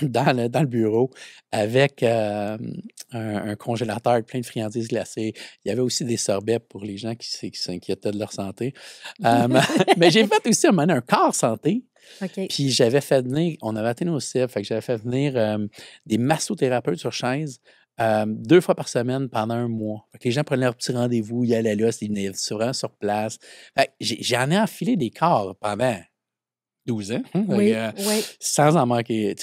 dans le bureau avec un congélateur plein de friandises glacées. Il y avait aussi des sorbets pour les gens qui s'inquiétaient de leur santé. Mais j'ai fait aussi un corps santé. Okay. Puis j'avais fait venir, on avait atteint nos cibles, fait que j'avais fait venir des massothérapeutes sur chaise 2 fois par semaine pendant 1 mois. Fait que les gens prenaient leur petit rendez-vous, ils allaient là, ils venaient souvent sur place. Fait que j'en ai enfilé des corps pendant 12 ans. Oui, sans en manquer.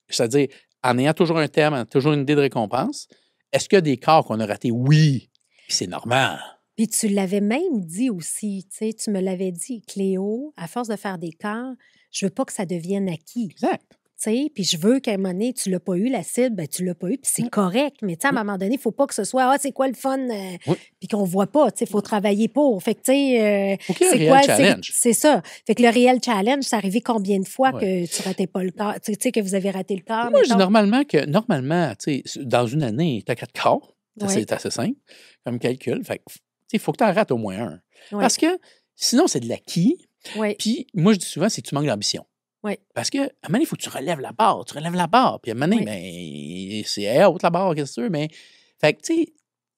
C'est-à-dire, en ayant toujours un thème, en toujours une idée de récompense, est-ce qu'il y a des corps qu'on a ratés? Oui. Puis c'est normal. Puis tu l'avais même dit aussi, tu me l'avais dit, Cléo, à force de faire des corps, je veux pas que ça devienne acquis. Exact. Puis je veux qu'à un moment donné, tu l'as pas eu, la cible, ben tu l'as pas eu, puis c'est correct. Mais à un moment donné, il faut pas que ce soit, c'est quoi le fun, puis qu'on voit pas, il faut travailler pour. Fait que, c'est quoi, challenge. C'est ça. Fait que le réel challenge, c'est arrivé combien de fois que tu ratais pas le corps, que vous avez raté le corps? Moi, je dis normalement, dans une année, tu as 4 corps. C'est assez simple comme calcul. Fait que, il faut que tu en rates au moins un. Parce que sinon, c'est de l'acquis. Puis moi, je dis souvent, c'est que tu manques d'ambition. Parce qu'à un moment donné, il faut que tu relèves la barre. Puis à un moment donné, c'est haute la barre, qu'est-ce que tu veux? Mais, fait que,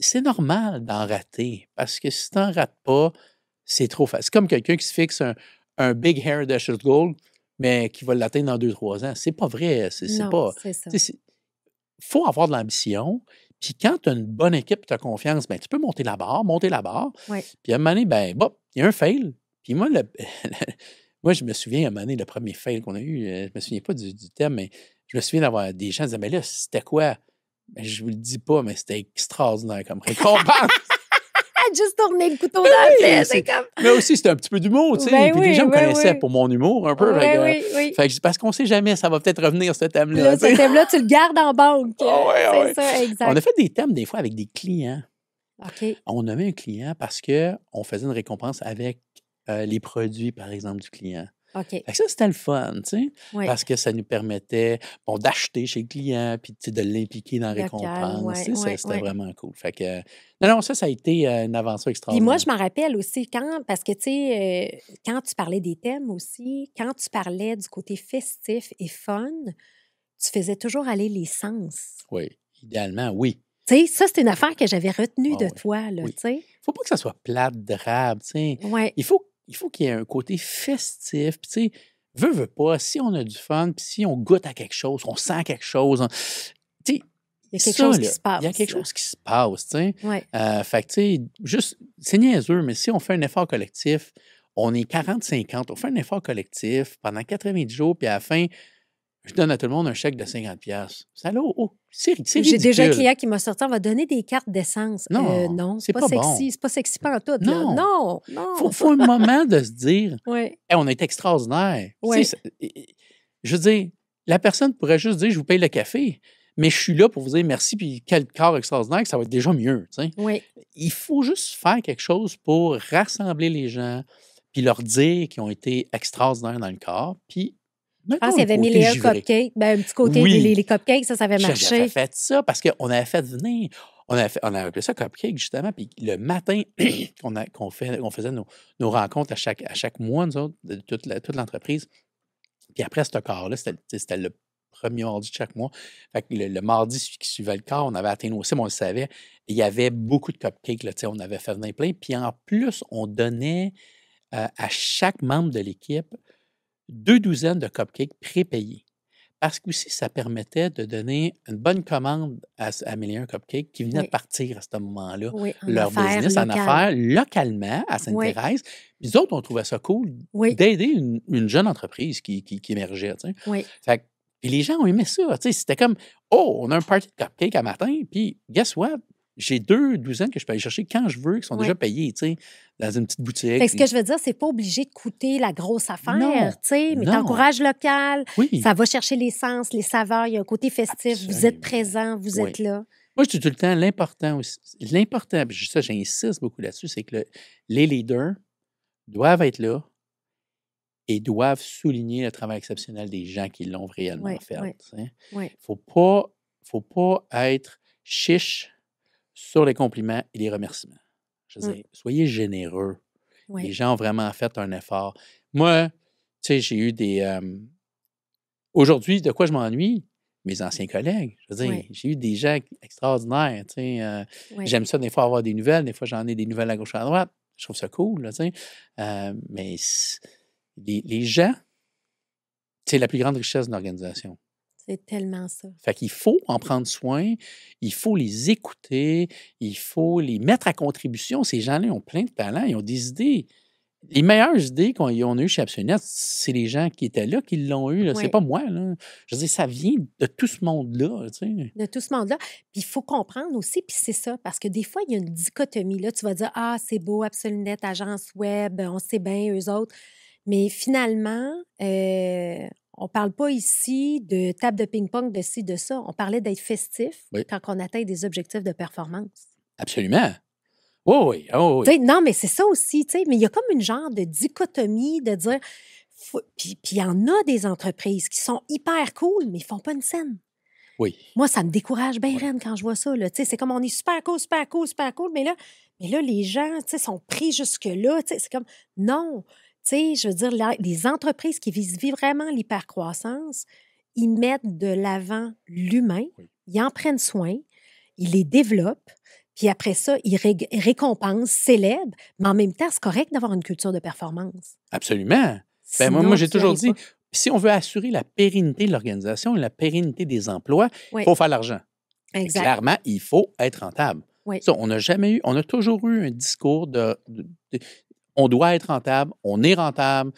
c'est normal d'en rater. Parce que si tu n'en rates pas, c'est trop facile. C'est comme quelqu'un qui se fixe un big hair dashes goal, mais qui va l'atteindre dans 2-3 ans. C'est pas vrai. C'est pas. C'est ça. Il faut avoir de l'ambition. Puis quand tu as une bonne équipe, tu as confiance, tu peux monter la barre. Puis à un moment donné, il y a un fail. Puis moi, moi, je me souviens, à un moment donné, le premier fail qu'on a eu, je me souviens pas du thème, mais je me souviens d'avoir des gens qui disaient, mais là, c'était quoi? Ben, je vous le dis pas, mais c'était extraordinaire comme récompense. Juste tourner le couteau dans la tête, c'est comme... Mais aussi, c'était un petit peu d'humour, tu sais. Puis les gens me connaissaient pour mon humour, un peu. Fait que parce qu'on sait jamais, ça va peut-être revenir, ce thème-là. Ce thème-là, tu le gardes en banque. C'est ça, exact. On a fait des thèmes, des fois, avec des clients. OK. On avait un client parce qu'on faisait une récompense avec les produits, par exemple, du client. OK. Fait que ça, c'était le fun, tu sais, parce que ça nous permettait d'acheter chez le client puis de l'impliquer dans la récompense. C'était vraiment cool. Fait que, non, ça a été une aventure extraordinaire. Puis moi, je m'en rappelle aussi parce que, tu sais, quand tu parlais des thèmes aussi, quand tu parlais du côté festif et fun, tu faisais toujours aller les sens. Oui, idéalement, oui. Tu sais, ça, c'est une affaire que j'avais retenue de toi, là, tu sais. Il faut pas que ça soit plate, drabe, tu sais. Il faut qu'il y ait un côté festif. Puis, tu sais, veux pas, si on a du fun, puis si on goûte à quelque chose, on sent quelque chose, tu sais, il y a quelque chose qui se passe. Il y a quelque chose qui se passe, tu sais. Fait que, tu sais, juste, c'est niaiseux, mais si on fait un effort collectif, on est 40-50, on fait un effort collectif pendant 90 jours, puis à la fin, je donne à tout le monde un chèque de 50$. C'est ridicule. J'ai déjà un client qui m'a sorti, on va donner des cartes d'essence. Non, c'est pas sexy. Bon. C'est pas sexy pantoute. Non. Non. Faut un moment de se dire, hey, on est extraordinaire. Je veux dire, la personne pourrait juste dire, je vous paye le café, mais je suis là pour vous dire merci, puis quel corps extraordinaire, que ça va être déjà mieux. Il faut juste faire quelque chose pour rassembler les gens, puis leur dire qu'ils ont été extraordinaires dans le corps, puis je pense qu'il y avait mis les cupcakes. Un petit côté les cupcakes, ça avait marché. J'avais fait ça parce qu'on avait fait venir. On avait appelé ça cupcake, justement. Puis le matin, on faisait nos rencontres à chaque mois, nous autres, de toute l'entreprise. Puis après ce quart-là, c'était le premier mardi de chaque mois. Fait que le mardi qui suivait le quart, on avait atteint nos cibles, on le savait. Il y avait beaucoup de cupcakes. Là, on avait fait venir plein. Puis en plus, on donnait à chaque membre de l'équipe 2 douzaines de cupcakes prépayés. Parce que aussi, ça permettait de donner une bonne commande à Amélie un Cupcake qui venait de partir à ce moment-là. Leur business en affaires localement à Sainte-Thérèse. Puis nous autres, on trouvait ça cool d'aider une jeune entreprise qui émergeait. Fait, puis les gens ont aimé ça. C'était comme, on a un party de cupcake à matin, puis guess what? J'ai 2 douzaines que je peux aller chercher quand je veux, qui sont déjà payées, dans une petite boutique. Fait que ce que je veux dire, c'est pas obligé de coûter la grosse affaire, mais t'encourages local, ça va chercher les sens, les saveurs, il y a un côté festif, absolument. Vous êtes présent, vous êtes là. Moi, je dis tout le temps, l'important aussi, ça, j'insiste beaucoup là-dessus, c'est que les leaders doivent être là et doivent souligner le travail exceptionnel des gens qui l'ont réellement fait. Faut pas être chiche sur les compliments et les remerciements. Je veux dire, soyez généreux. Les gens ont vraiment fait un effort. Moi, tu sais, j'ai eu des... aujourd'hui, de quoi je m'ennuie? Mes anciens collègues. Je veux dire, j'ai eu des gens extraordinaires. Tu sais, j'aime ça des fois avoir des nouvelles. Des fois, j'en ai des nouvelles à gauche et à droite. Je trouve ça cool. Là, tu sais. Mais les gens, c'est la plus grande richesse d'une organisation. C'est tellement ça. Fait qu'il faut en prendre soin, il faut les écouter, il faut les mettre à contribution. Ces gens-là ont plein de talents, ils ont des idées les meilleures idées qu'on a eues chez Absolunet, c'est les gens qui étaient là qui l'ont eu. Là. Oui. C'est pas moi. Là. Je veux dire, ça vient de tout ce monde-là. Tu sais. De tout ce monde-là. Puis il faut comprendre aussi, puis c'est ça, parce que des fois, il y a une dichotomie. Là, tu vas dire, ah, c'est beau, Absolunet, agence web, on sait bien, eux autres. Mais finalement, on parle pas ici de table de ping-pong, de ci, de ça. On parlait d'être festif quand on atteint des objectifs de performance. Absolument. Oh oui, oh oui. T'sais, non, mais c'est ça aussi, mais il y a comme une genre de dichotomie de dire... Puis il y en a des entreprises qui sont hyper cool, mais ils font pas une scène. Oui. Moi, ça me décourage bien raide quand je vois ça. Là. C'est comme on est super cool, super cool, super cool, mais là les gens sont pris jusque-là. C'est comme non. Je veux dire, les entreprises qui visent vraiment l'hypercroissance, ils mettent de l'avant l'humain, ils en prennent soin, ils les développent, puis après ça, ils récompensent, célèbrent, mais en même temps, c'est correct d'avoir une culture de performance. Absolument. Sinon, moi, j'ai toujours dit, si on veut assurer la pérennité de l'organisation et la pérennité des emplois, il faut faire l'argent. Exact. Clairement, il faut être rentable. Oui. Ça, on a toujours eu un discours on doit être rentable, on est rentable,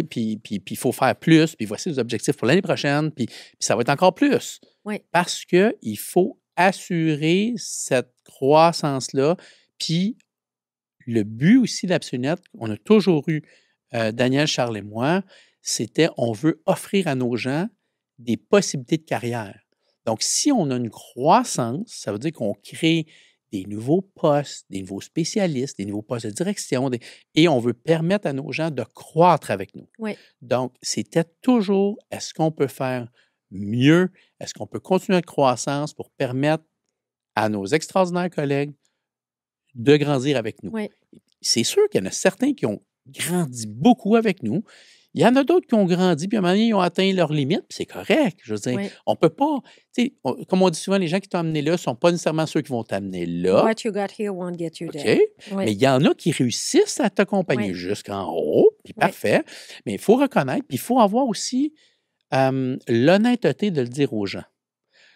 puis il faut faire plus, puis voici les objectifs pour l'année prochaine, puis ça va être encore plus. Parce qu'il faut assurer cette croissance-là, puis le but aussi d'Absolunet, on a toujours eu, Daniel, Charles et moi, c'était on veut offrir à nos gens des possibilités de carrière. Donc, si on a une croissance, ça veut dire qu'on crée des nouveaux postes, des nouveaux spécialistes, des nouveaux postes de direction, et on veut permettre à nos gens de croître avec nous. Donc, c'était toujours, est-ce qu'on peut faire mieux? Est-ce qu'on peut continuer notre croissance pour permettre à nos extraordinaires collègues de grandir avec nous? C'est sûr qu'il y en a certains qui ont grandi beaucoup avec nous. Il y en a d'autres qui ont grandi, puis à un moment donné, ils ont atteint leurs limites, puis c'est correct. Je veux dire, on peut pas... comme on dit souvent, les gens qui t'ont amené là ne sont pas nécessairement ceux qui vont t'amener là. What you got here won't get you there. Mais il y en a qui réussissent à t'accompagner jusqu'en haut, puis parfait. Mais il faut reconnaître, puis il faut avoir aussi l'honnêteté de le dire aux gens.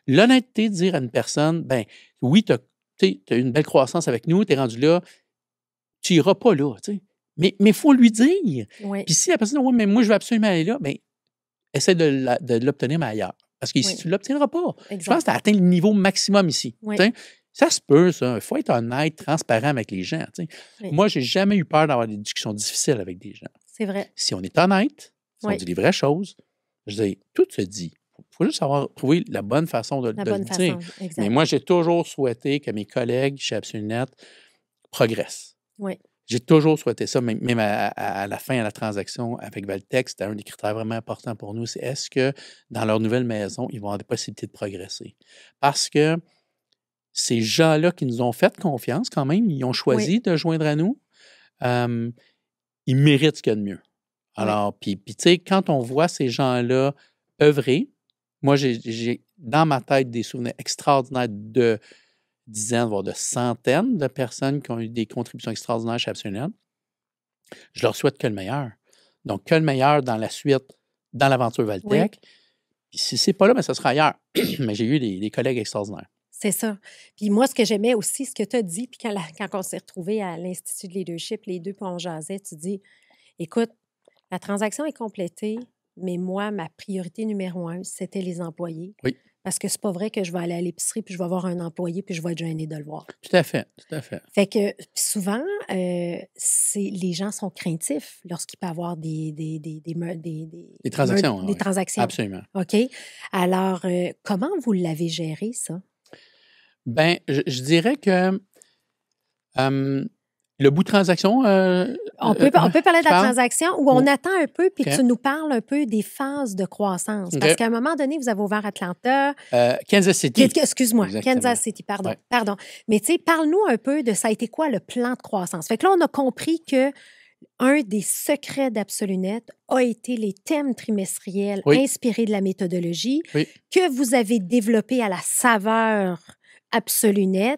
L'honnêteté de dire à une personne, ben oui, tu as une belle croissance avec nous, tu es rendu là, tu n'iras pas là, tu sais. Mais il faut lui dire. Puis si la personne dit, oui, mais moi, je veux absolument aller là, bien, essaie de l'obtenir, mais ailleurs. Parce que si tu ne l'obtiendras pas, je pense que tu as atteint le niveau maximum ici. Ça se peut, ça. Il faut être honnête, transparent avec les gens. Moi, je n'ai jamais eu peur d'avoir des discussions difficiles avec des gens. C'est vrai. Si on est honnête, si on dit les vraies choses, je dis, tout se dit. Il faut juste savoir trouver la bonne façon de le dire. Mais moi, j'ai toujours souhaité que mes collègues chez Absolunet progressent. J'ai toujours souhaité ça, même à la fin, à la transaction avec Valtech, c'était un des critères vraiment importants pour nous, c'est est-ce que dans leur nouvelle maison, ils vont avoir des possibilités de progresser? Parce que ces gens-là qui nous ont fait confiance quand même, ils ont choisi de joindre à nous, ils méritent ce qu'il y a de mieux. Alors, puis tu sais, quand on voit ces gens-là œuvrer, moi, j'ai dans ma tête des souvenirs extraordinaires de dizaines, voire de centaines de personnes qui ont eu des contributions extraordinaires chez Absolunet. Je leur souhaite que le meilleur. Donc, que le meilleur dans la suite, dans l'aventure Valtech. Puis si ce n'est pas là, bien, ça sera ailleurs. Mais j'ai eu des collègues extraordinaires. C'est ça. Puis moi, ce que j'aimais aussi, ce que tu as dit, puis quand on s'est retrouvés à l'Institut de leadership, les deux, puis on jasait, tu dis, écoute, la transaction est complétée, mais moi, ma priorité numéro 1, c'était les employés. Parce que c'est pas vrai que je vais aller à l'épicerie puis je vais avoir un employé puis je vais être gênée de le voir. Tout à fait, tout à fait. Fait que souvent, les gens sont craintifs lorsqu'il peut y avoir des transactions. Des transactions. Absolument. OK. Alors, comment vous l'avez géré, ça? Bien, je dirais que le bout de transaction... on peut parler de la transaction ou on attend un peu puis tu nous parles un peu des phases de croissance. Parce qu'à un moment donné, vous avez ouvert Atlanta. Kansas City. Excuse-moi, Exactement. Kansas City, pardon. Mais tu sais, parle-nous un peu de ça a été quoi le plan de croissance. Fait que là, on a compris que un des secrets d'Absolunet a été les thèmes trimestriels inspirés de la méthodologie que vous avez développé à la saveur Absolunet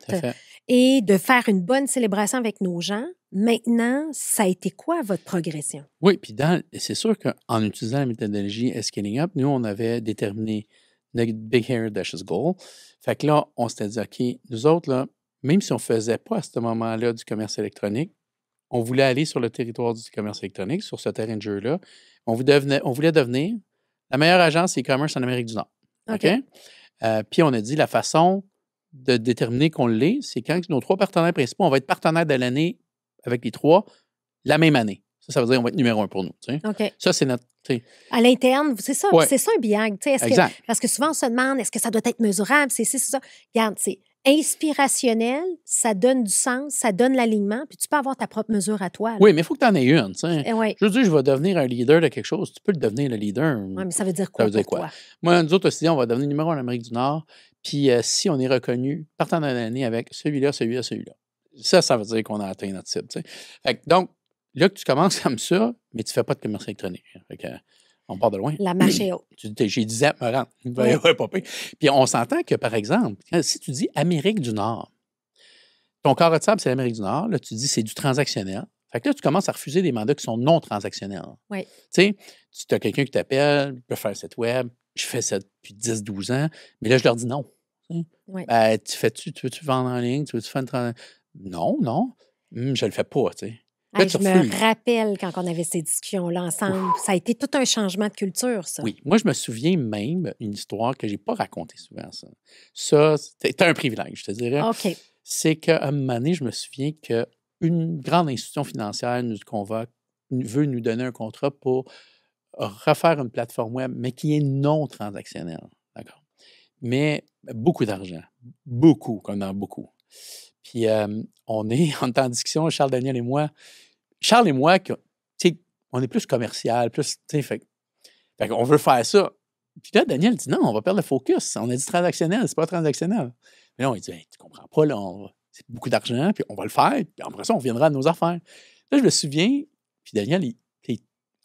et de faire une bonne célébration avec nos gens. Maintenant, ça a été quoi votre progression? Oui, puis c'est sûr qu'en utilisant la méthodologie Scaling Up, nous, on avait déterminé notre Big Hairy Audacious Goal. Fait que là, on s'était dit, OK, nous autres, là, même si on ne faisait pas à ce moment-là du commerce électronique, on voulait aller sur le territoire du commerce électronique, sur ce terrain de jeu-là. On voulait devenir la meilleure agence e-commerce en Amérique du Nord. OK? Puis on a dit la façon de déterminer qu'on l'est, c'est quand nos 3 partenaires principaux, on va être partenaire de l'année avec les 3 la même année. Ça veut dire qu'on va être numéro 1 pour nous. Ça, c'est notre... À l'interne, c'est ça. C'est ça un BIAG. Exact. Parce que souvent, on se demande, est-ce que ça doit être mesurable? C'est ça. Regarde, c'est inspirationnel, ça donne du sens, ça donne l'alignement, puis tu peux avoir ta propre mesure à toi. Là. Oui, mais il faut que tu en aies une. Ouais. Je veux dire, je vais devenir un leader de quelque chose. Tu peux le devenir, le leader. Oui, mais ça veut dire quoi? Ça veut dire quoi? Toi? Moi, nous autres aussi, on va devenir numéro 1 en Amérique du Nord. Puis si on est reconnu partenaire de l'année avec celui-là, celui-là, celui-là. Ça veut dire qu'on a atteint notre cible. Donc, là que tu commences comme ça, mais tu ne fais pas de commerce électronique. On part de loin. La marche est haute. J'ai dit Zap, me rendre. Puis on s'entend que, par exemple, si tu dis Amérique du Nord, ton carreau de sable, c'est l'Amérique du Nord. Là, tu dis c'est du transactionnel. Fait que là, tu commences à refuser des mandats qui sont non transactionnels. Oui. Tu sais, tu as quelqu'un qui t'appelle, il peut faire site web. Je fais ça depuis 10-12 ans. Mais là, je leur dis non. Oui. Tu veux-tu vendre en ligne? Tu veux-tu faire une Non. Je le fais pas, tu sais. Là, je me rappelle quand on avait ces discussions-là ensemble. Ça a été tout un changement de culture, ça. Oui. Moi, je me souviens même une histoire que je n'ai pas racontée souvent. Ça, c'était un privilège, je te dirais. OK. C'est qu'à un moment donné, je me souviens qu'une grande institution financière nous convoque, veut nous donner un contrat pour refaire une plateforme web, mais qui est non transactionnelle. D'accord? Mais beaucoup d'argent. Beaucoup, comme dans beaucoup. Puis on est en discussion, Charles, Daniel et moi. Charles et moi, on est plus commercial, plus, fait qu'on veut faire ça. Puis là, Daniel dit non, on va perdre le focus. On a dit transactionnel, c'est pas transactionnel. Mais là, on dit, hey, tu comprends pas, là, c'est beaucoup d'argent, puis on va le faire, puis après ça, on reviendra à nos affaires. Là, je me souviens, puis Daniel,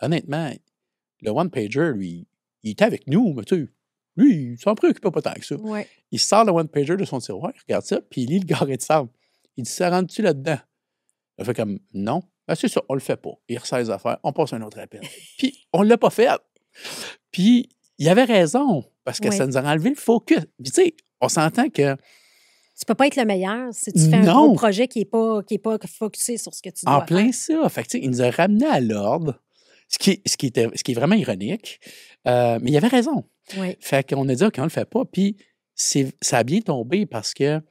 honnêtement, le one-pager, lui, il était avec nous, mais tu sais, lui, il s'en préoccupait pas tant que ça. Ouais. Il sort le one-pager de son tiroir, il regarde ça, puis il lit le carré de sable. Il dit, ça rentre-tu là-dedans? Il fait comme, non. Ben, c'est ça, on le fait pas. Il resserre les affaires, on passe un autre appel. Puis, on l'a pas fait. Puis, il avait raison, parce que ça nous a enlevé le focus. Puis, tu sais, on s'entend que... Tu peux pas être le meilleur si tu fais un gros projet qui est pas focusé sur ce que tu dois faire. En plein ça. Fait que, il nous a ramené à l'ordre, ce qui est vraiment ironique. Mais il avait raison. Oui. Fait qu'on a dit, OK, on le fait pas. Puis, ça a bien tombé parce que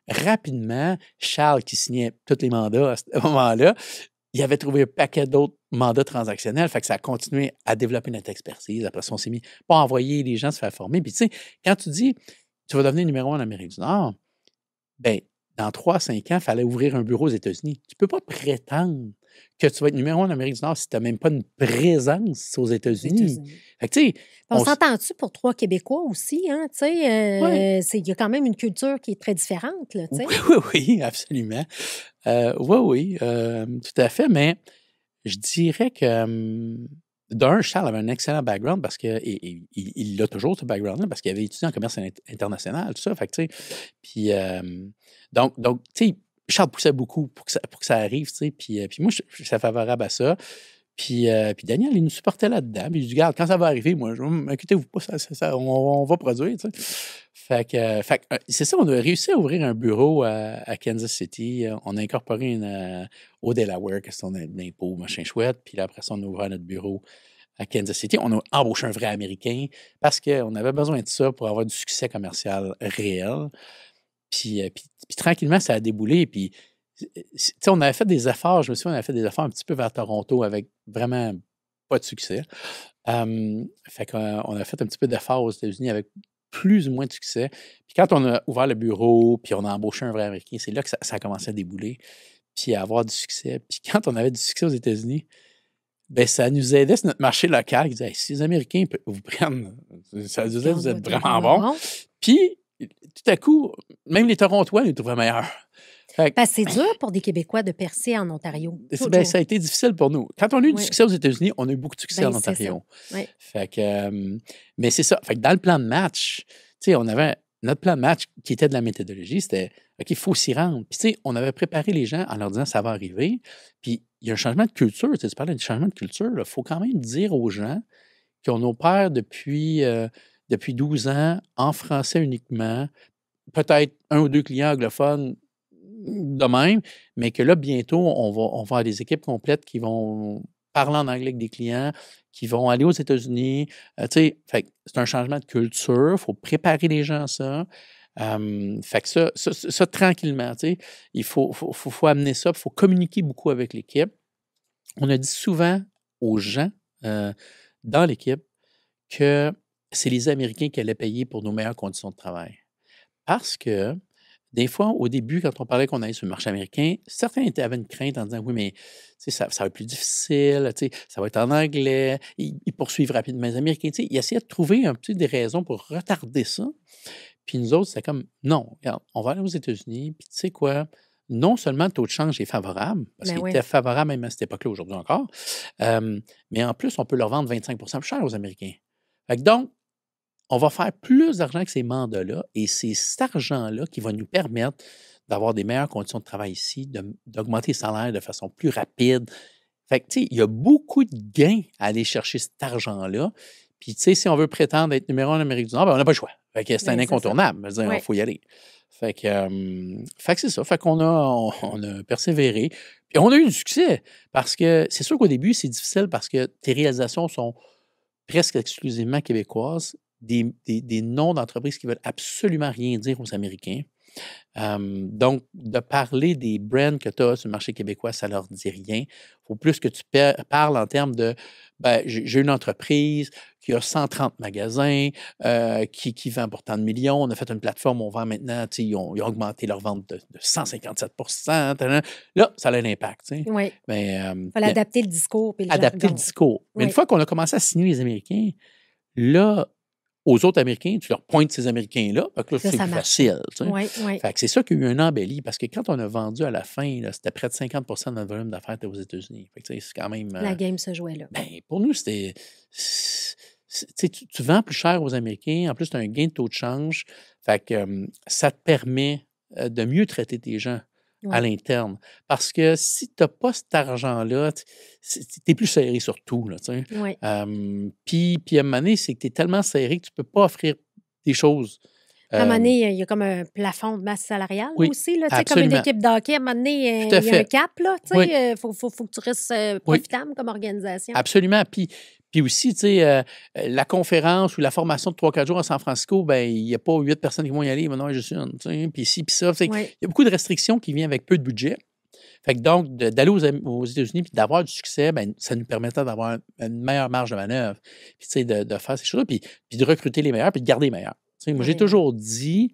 rapidement, Charles, qui signait tous les mandats à ce moment-là, il avait trouvé un paquet d'autres mandats transactionnels. Fait que ça a continué à développer notre expertise. Après ça, on s'est mis pas à envoyer les gens se faire former. Puis, tu sais, quand tu dis, tu vas devenir numéro 1 en Amérique du Nord, bien, dans 3-5 ans, il fallait ouvrir un bureau aux États-Unis. Tu ne peux pas prétendre que tu vas être numéro 1 en Amérique du Nord si tu n'as même pas une présence aux États-Unis. Fait que, tu sais, on s'entend-tu pour 3 Québécois aussi, hein? Tu sais, il y a quand même une culture qui est très différente, là, tu sais. Oui, absolument. Oui, tout à fait, mais je dirais que, d'un, Charles avait un excellent background parce qu'il a toujours ce background-là parce qu'il avait étudié en commerce international, tout ça, fait que, tu sais, puis, donc, tu sais, Charles poussait beaucoup pour que ça arrive, tu sais, puis moi, je suis favorable à ça. Puis Daniel, il nous supportait là-dedans. Puis il dit, regarde, quand ça va arriver, moi, inquiétez-vous pas, on va produire, tu sais. Fait que c'est ça, on a réussi à ouvrir un bureau à Kansas City. On a incorporé au Delaware, question d'impôt, machin chouette. Puis là, après ça, on a ouvert notre bureau à Kansas City. On a embauché un vrai Américain parce qu'on avait besoin de ça pour avoir du succès commercial réel. Puis tranquillement, ça a déboulé. Puis, tu sais, on avait fait des efforts, je me souviens, on avait fait des efforts un petit peu vers Toronto avec vraiment pas de succès. Fait qu'on a fait un petit peu d'efforts aux États-Unis avec plus ou moins de succès. Puis quand on a ouvert le bureau, puis on a embauché un vrai Américain, c'est là que ça a commencé à débouler, puis à avoir du succès. Puis quand on avait du succès aux États-Unis, bien, ça nous aidait sur notre marché local. Ils disaient, hey, si les Américains vous prennent, ça nous aide, vous êtes vraiment bons. Puis, tout à coup, même les Torontois nous trouvaient meilleurs. C'est dur pour des Québécois de percer en Ontario. Ça a été difficile pour nous. Quand on a eu du succès aux États-Unis, on a eu beaucoup de succès en Ontario. Fait que, mais c'est ça. Fait que dans le plan de match, on avait notre plan de match qui était de la méthodologie, c'était OK, il faut s'y rendre. Puis, on avait préparé les gens en leur disant ça va arriver. Puis, il y a un changement de culture. Tu parlais du changement de culture. Il faut quand même dire aux gens qu'on opère depuis 12 ans en français uniquement, peut-être 1 ou 2 clients anglophones, de même, mais que là, bientôt, on va avoir des équipes complètes qui vont parler en anglais avec des clients, qui vont aller aux États-Unis. C'est un changement de culture. Il faut préparer les gens à ça. Fait que ça tranquillement, il faut amener ça, il faut communiquer beaucoup avec l'équipe. On a dit souvent aux gens dans l'équipe que c'est les Américains qui allaient payer pour nos meilleures conditions de travail. Parce que des fois, au début, quand on parlait qu'on allait sur le marché américain, certains avaient une crainte en disant oui, mais ça va être plus difficile, ça va être en anglais, ils poursuivent rapidement les Américains. Ils essayaient de trouver un petit des raisons pour retarder ça. Puis nous autres, c'était comme non, regarde, on va aller aux États-Unis, puis tu sais quoi? Non seulement le taux de change est favorable, parce qu'il était favorable même à cette époque-là, aujourd'hui encore, mais en plus, on peut leur vendre 25 plus cher aux Américains. Fait que donc, on va faire plus d'argent que ces mandats-là, et c'est cet argent-là qui va nous permettre d'avoir des meilleures conditions de travail ici, d'augmenter les salaires de façon plus rapide. Fait que, tu sais, il y a beaucoup de gains à aller chercher cet argent-là. Puis, tu sais, si on veut prétendre être numéro 1 en Amérique du Nord, ben, on n'a pas le choix. Fait que c'est un incontournable. Il faut y aller. Fait que c'est ça. Fait qu'on a persévéré. Puis on a eu du succès. Parce que c'est sûr qu'au début, c'est difficile parce que tes réalisations sont presque exclusivement québécoises. Des noms d'entreprises qui veulent absolument rien dire aux Américains. Donc, de parler des brands que tu as sur le marché québécois, ça ne leur dit rien. Il faut plus que tu parles en termes de j'ai une entreprise qui a 130 magasins, qui vend pour tant de millions. On a fait une plateforme, on vend maintenant, ils ont augmenté leur vente de 157 Là, ça a un impact. Oui. Il fallait adapter le discours. Adapter le discours. Mais une fois qu'on a commencé à signer les Américains, là, aux autres Américains, tu leur pointes ces Américains-là, là, c'est facile. Fait que c'est ça qu'il y a eu une embellie, parce que quand on a vendu à la fin, là, c'était près de 50 de notre volume d'affaires était aux États-Unis. Fait que c'est quand même... La game se jouait là. Pour nous, c'était... Tu vends plus cher aux Américains, en plus, tu as un gain de taux de change. Fait que ça te permet de mieux traiter tes gens à l'interne. Parce que si tu n'as pas cet argent-là, tu es plus serré sur tout. Puis à un moment donné, c'est que tu es tellement serré que tu ne peux pas offrir des choses. À un moment donné, il y a comme un plafond de masse salariale aussi. Là, comme une équipe d'hockey, à un moment donné, il y a un cap. Il faut que tu restes profitable comme organisation. Absolument. Puis aussi, la conférence ou la formation de 3-4 jours à San Francisco, il n'y a pas 8 personnes qui vont y aller, maintenant juste une. Puis ci, puis ça. Il y a beaucoup de restrictions qui viennent avec peu de budget. Fait que donc, d'aller aux États-Unis et d'avoir du succès, ça nous permettait d'avoir une meilleure marge de manœuvre. Puis, de faire ces choses-là, puis de recruter les meilleurs, puis de garder les meilleurs. Moi, j'ai toujours dit,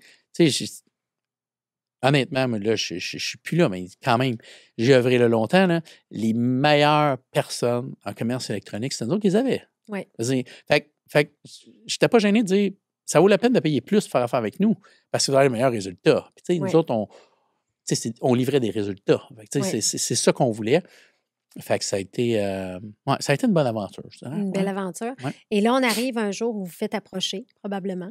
honnêtement, là, je ne suis plus là, mais quand même, j'ai œuvré là longtemps. Là, les meilleures personnes en commerce électronique, c'est nous autres qui les avaient. Oui. Fait que je n'étais pas gêné de dire ça vaut la peine de payer plus pour faire affaire avec nous parce que vous avez les meilleurs résultats. Puis, nous autres, on livrait des résultats. C'est ça qu'on voulait. Fait que ça a été une bonne aventure. Une belle aventure. Ouais. Et là, on arrive un jour où vous vous faites approcher, probablement.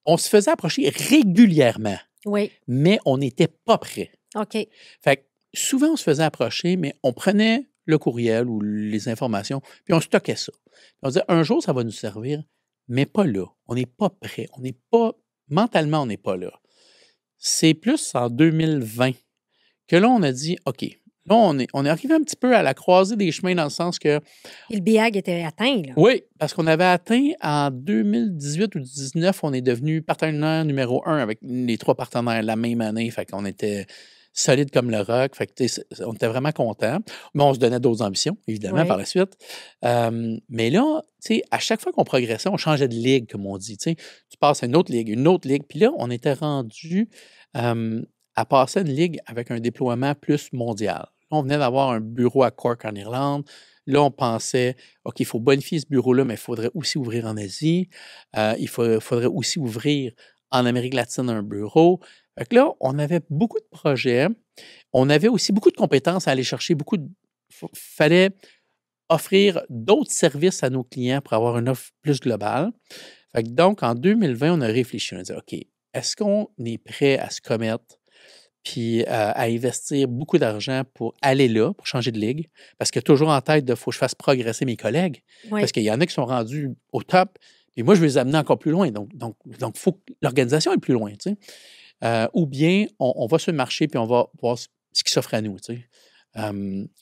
On se faisait approcher régulièrement. Oui. Mais on n'était pas prêt. OK. Fait que souvent, on se faisait approcher, mais on prenait le courriel ou les informations, puis on stockait ça. Puis on disait, un jour, ça va nous servir, mais pas là. On n'est pas prêt. Mentalement, on n'est pas là. C'est plus en 2020 que là, on a dit, OK, là, on est arrivé un petit peu à la croisée des chemins dans le sens que... Et le BIAG était atteint, là. Oui, parce qu'on avait atteint en 2018 ou 2019, on est devenu partenaire numéro 1 avec les 3 partenaires la même année. Fait qu'on était solide comme le roc. Fait que, on était vraiment contents. Mais on se donnait d'autres ambitions, évidemment, par la suite. Mais là, à chaque fois qu'on progressait, on changeait de ligue, comme on dit. Tu passes à une autre ligue. Puis là, on était rendu à passer à une ligue avec un déploiement plus mondial. Là, on venait d'avoir un bureau à Cork en Irlande. Là, on pensait, OK, il faut bonifier ce bureau-là, mais il faudrait aussi ouvrir en Asie. Il faudrait aussi ouvrir en Amérique latine un bureau. Fait que là, on avait beaucoup de projets. On avait aussi beaucoup de compétences à aller chercher. Fallait offrir d'autres services à nos clients pour avoir une offre plus globale. Fait que donc, en 2020, on a réfléchi. On a dit, OK, est-ce qu'on est prêt à se commettre puis à investir beaucoup d'argent pour aller là, pour changer de ligue? Parce que toujours en tête, il faut que je fasse progresser mes collègues. Oui. Parce qu'il y en a qui sont rendus au top, et moi, je veux les amener encore plus loin. Donc il faut que l'organisation aille plus loin. Tu sais. ou bien on va sur le marché puis on va voir ce qui s'offre à nous, tu sais.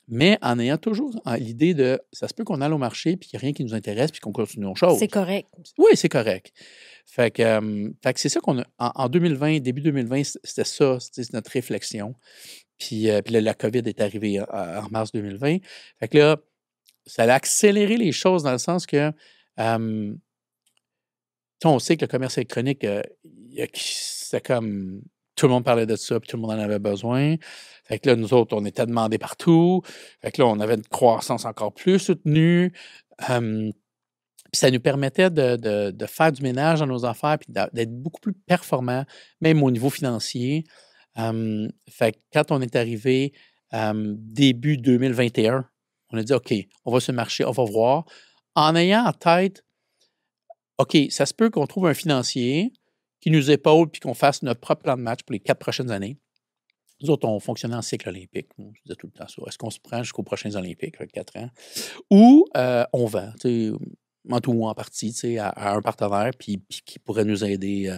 Mais en ayant toujours l'idée de ça se peut qu'on aille au marché puis qu'il n'y a rien qui nous intéresse puis qu'on continue nos choses. C'est correct. Oui, c'est correct. Fait que c'est ça qu'on a. En 2020, début 2020, c'était ça, c'était notre réflexion. Puis là, la COVID est arrivée en mars 2020. Fait que là, ça a accéléré les choses dans le sens que on sait que le commerce électronique, c'est comme tout le monde parlait de ça, puis tout le monde en avait besoin. Fait que là, nous autres, on était demandés partout. Fait que là, on avait une croissance encore plus soutenue. Puis ça nous permettait de faire du ménage dans nos affaires puis d'être beaucoup plus performants, même au niveau financier. Fait que quand on est arrivé début 2021, on a dit, OK, on va sur le marché, on va voir. En ayant en tête, OK, ça se peut qu'on trouve un financier qui nous épaule puis qu'on fasse notre propre plan de match pour les 4 prochaines années. Nous autres, on fonctionnait en cycle olympique. Je disais tout le temps ça. Est-ce qu'on se prend jusqu'aux prochains Olympiques, avec 4 ans? Ou on vend, en tout ou en partie, à un partenaire puis qui pourrait nous aider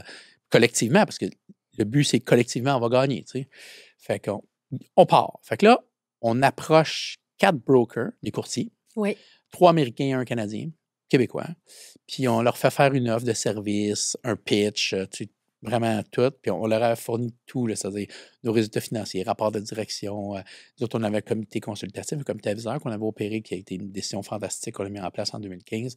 collectivement, parce que le but, c'est collectivement, on va gagner. Fait qu'on part. Fait que là, on approche 4 brokers, des courtiers, 3 Américains et 1 Canadien, québécois, puis on leur fait faire une offre de service, un pitch, vraiment tout, puis on leur a fourni tout, là, c'est-à-dire nos résultats financiers, rapports de direction. Nous autres, on avait un comité consultatif, un comité aviseur qu'on avait opéré, qui a été une décision fantastique qu'on a mis en place en 2015,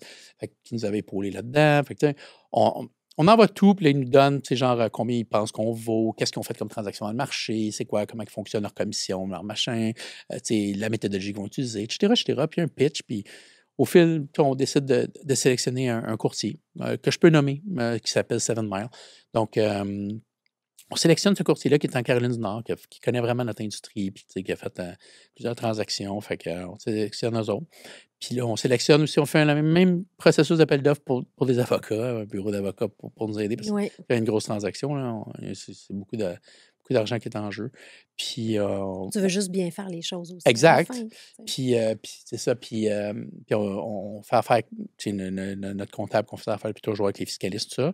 qui nous avait épaulé là-dedans. Fait que, on envoie tout, puis là, ils nous donnent, genre, combien ils pensent qu'on vaut, qu'est-ce qu'ils ont fait comme transaction dans le marché, c'est quoi, comment fonctionne leur commission, leur machin, la méthodologie qu'ils vont utiliser, etc., puis un pitch, puis au fil, on décide de sélectionner un courtier que je peux nommer, qui s'appelle 7 Mile. Donc, on sélectionne ce courtier-là qui est en Caroline du Nord, qui connaît vraiment notre industrie, puis qui a fait plusieurs transactions. Fait qu'on sélectionne eux autres. Puis là, on sélectionne aussi, on fait le même processus d'appel d'offres pour des avocats, un bureau d'avocats pour nous aider. Parce qu'il y a une grosse transaction, là, c'est beaucoup d'argent qui est en jeu. Puis, tu veux juste bien faire les choses aussi. Exact. Puis c'est ça. Puis on fait affaire, notre comptable qu'on fait affaire depuis toujours avec les fiscalistes, tout ça.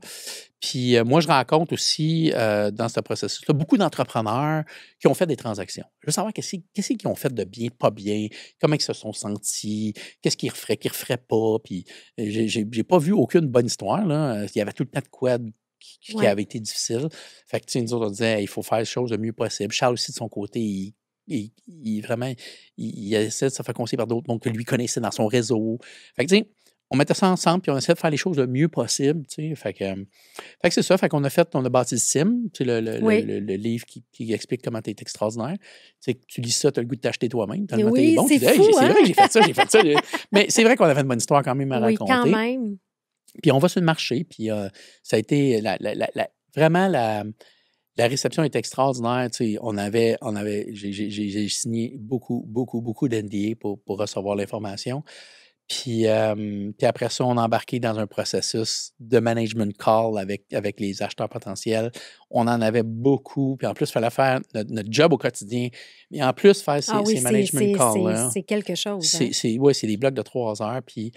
Puis moi, je rencontre aussi dans ce processus-là beaucoup d'entrepreneurs qui ont fait des transactions. Je veux savoir qu'est-ce qu'ils ont fait de bien, pas bien, comment ils se sont sentis, qu'est-ce qu'ils referaient pas. Puis j'ai pas vu aucune bonne histoire, là. Il y avait tout le temps de quoi qui avait été difficile. Fait que, nous autres, on disait, il faut faire les choses le mieux possible. Charles aussi, de son côté, il vraiment, il essaie de se faire conseiller par d'autres, donc que lui connaissait dans son réseau. Fait que, on mettait ça ensemble, puis on essayait de faire les choses le mieux possible, Fait que c'est ça. Fait qu'on a bâti le CIM, le livre qui explique comment tu es extraordinaire. Tu lis ça, tu as le goût de t'acheter toi-même. Oui, bon. C'est fou, c'est vrai que j'ai fait ça. Mais c'est vrai qu'on avait une bonne histoire quand même à raconter. Oui, quand même. Puis on va sur le marché, puis ça a été vraiment la réception est extraordinaire. J'ai signé beaucoup d'NDA pour recevoir l'information. Puis après ça, on a embarqué dans un processus de management call avec les acheteurs potentiels. On en avait beaucoup. Puis en plus, il fallait faire notre job au quotidien. Mais en plus, faire ces management calls-là. C'est quelque chose. C'est des blocs de 3 heures. Puis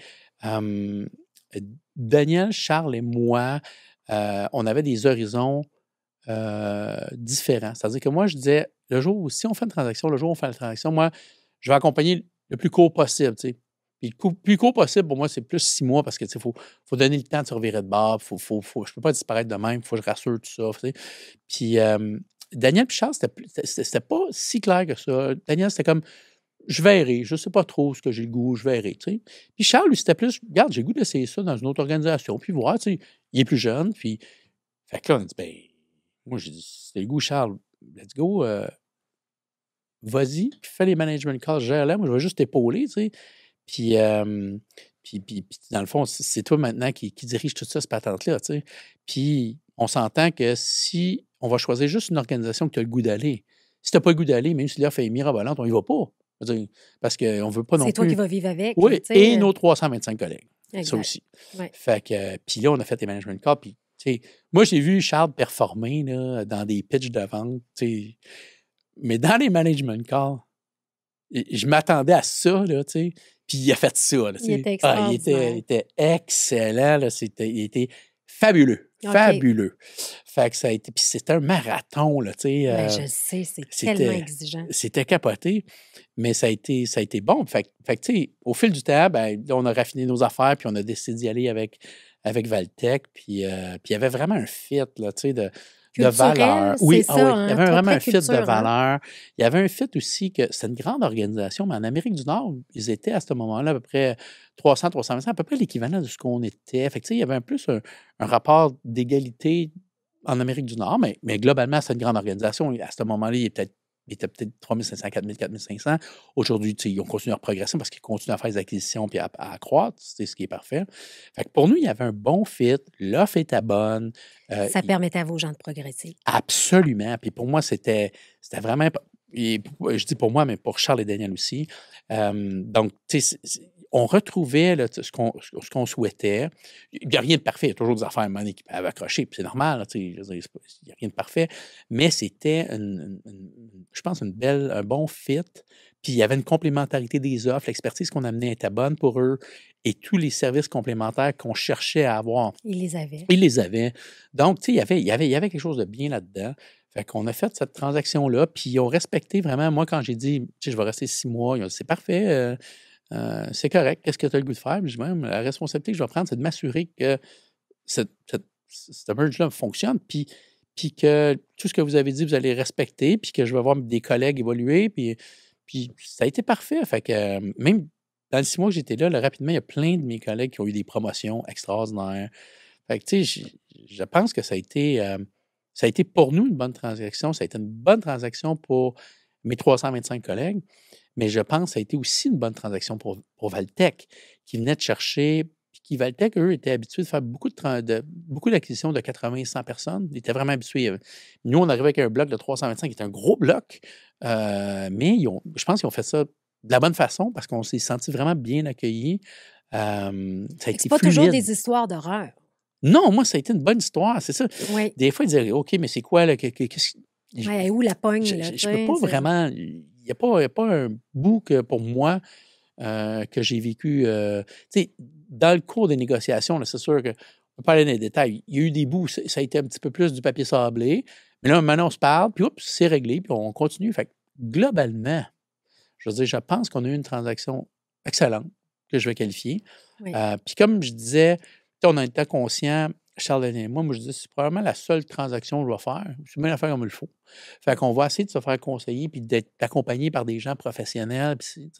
Daniel, Charles et moi, on avait des horizons différents. C'est-à-dire que moi, je disais, le jour où, si on fait une transaction, le jour où on fait la transaction, moi, je vais accompagner le plus court possible, Puis le plus court possible, pour moi, c'est plus 6 mois parce que, faut donner le temps de se revirer de bord. Je ne peux pas disparaître de même. Il faut que je rassure tout ça, Puis Daniel et Charles, c'était pas si clair que ça. Daniel, c'était comme, je verrai, je ne sais pas trop ce que j'ai le goût, je verrai, Puis Charles, lui, c'était plus, regarde, j'ai le goût d'essayer ça dans une autre organisation, puis voir, il est plus jeune, puis... Fait que là, on a dit, moi, j'ai dit, c'est le goût, Charles, let's go, vas-y, puis fais les management calls, gère-là, moi, je vais juste t'épauler, Puis, dans le fond, c'est toi maintenant qui dirige tout ça, cette patente-là, Puis, on s'entend que si on va choisir juste une organisation que tu as le goût d'aller, si tu n'as pas le goût d'aller, même si l'offre est mirabolante, on n'y va pas. Parce qu'on ne veut pas non plus... C'est toi qui vas vivre avec. Oui, et nos 325 collègues. Exact. Ça aussi. Ouais. Fait que, puis là, on a fait les management calls. Puis, moi, j'ai vu Charles performer là, dans des pitchs de vente. Mais dans les management calls, je m'attendais à ça, là, puis il a fait ça. Là, il était extraordinaire. Il était excellent. Là, il était fabuleux. Fabuleux. Fait que ça a été... Puis c'était un marathon, là, tu sais. Je sais, c'est tellement exigeant. C'était capoté, mais ça a été bon. Fait que, tu sais, au fil du temps, on a raffiné nos affaires, puis on a décidé d'y aller avec Valtech, puis il y avait vraiment un fit, là, tu sais, de valeur. Oui, ça, hein, il y avait vraiment un fit de hein? valeur. Il y avait un fit aussi que c'est une grande organisation, mais en Amérique du Nord, ils étaient à ce moment-là à peu près 300-325, à peu près l'équivalent de ce qu'on était. Fait que, tu sais, il y avait plus un rapport d'égalité en Amérique du Nord, mais globalement, c'est une grande organisation. À ce moment-là, il était peut-être 3500, 4000, 4500. Aujourd'hui, ils ont continué leur progression parce qu'ils continuent à faire des acquisitions et à croître, c'est ce qui est parfait. Fait que pour nous, il y avait un bon fit, l'offre était bonne. Ça permettait à vos gens de progresser. Absolument. Puis pour moi, c'était vraiment... Et je dis pour moi, mais pour Charles et Daniel aussi. Donc, tu sais, on retrouvait là, ce qu'on souhaitait. Il n'y a rien de parfait. Il y a toujours des affaires à un moment donné qui peuvent accrocher, puis c'est normal. Là, il n'y a rien de parfait. Mais c'était, je pense, un bon fit. Puis il y avait une complémentarité des offres. L'expertise qu'on amenait était bonne pour eux. Et tous les services complémentaires qu'on cherchait à avoir. Ils les avaient. Ils les avaient. Donc, tu sais, il y avait quelque chose de bien là-dedans. Fait qu'on a fait cette transaction-là, puis ils ont respecté vraiment. Moi, quand j'ai dit, tu sais, je vais rester 6 mois, ils ont dit, c'est parfait, c'est correct, qu'est-ce que tu as le goût de faire? Puis même, la responsabilité que je vais prendre, c'est de m'assurer que ce merge-là fonctionne, puis que tout ce que vous avez dit, vous allez respecter, puis que je vais voir des collègues évoluer, puis ça a été parfait. Fait que même dans les 6 mois que j'étais là, rapidement, il y a plein de mes collègues qui ont eu des promotions extraordinaires. Fait que, tu sais, je pense que ça a été pour nous une bonne transaction. Ça a été une bonne transaction pour mes 325 collègues, mais je pense que ça a été aussi une bonne transaction pour Valtech, qui venait de chercher, puis qui, Valtech, eux, étaient habitués de faire beaucoup d'acquisitions de 80 et 100 personnes. Ils étaient vraiment habitués. Nous, on arrivait avec un bloc de 325 qui était un gros bloc, mais je pense qu'ils ont fait ça de la bonne façon parce qu'on s'est senti vraiment bien accueillis. Ça a été c'est pas fluide. toujours des histoires d'horreur. Non, moi, ça a été une bonne histoire, c'est ça. Oui. Des fois, ils disaient, OK, mais c'est quoi, là? Où la pogne? Je peux pas vraiment... Il n'y a pas un bout pour moi que j'ai vécu. Tu sais, dans le cours des négociations, là, c'est sûr qu'on peut parler des détails. Il y a eu des bouts, ça a été un petit peu plus du papier sablé. Mais là, maintenant, on se parle, puis oups, c'est réglé, puis on continue. Fait que, globalement, je veux dire, je pense qu'on a eu une transaction excellente que je vais qualifier. Oui. Puis comme je disais, on a été conscient, Charles et moi, je dis, c'est probablement la seule transaction que je vais faire. Je suis bien à faire comme il faut. Fait qu'on va essayer de se faire conseiller puis d'être accompagné par des gens professionnels. Puis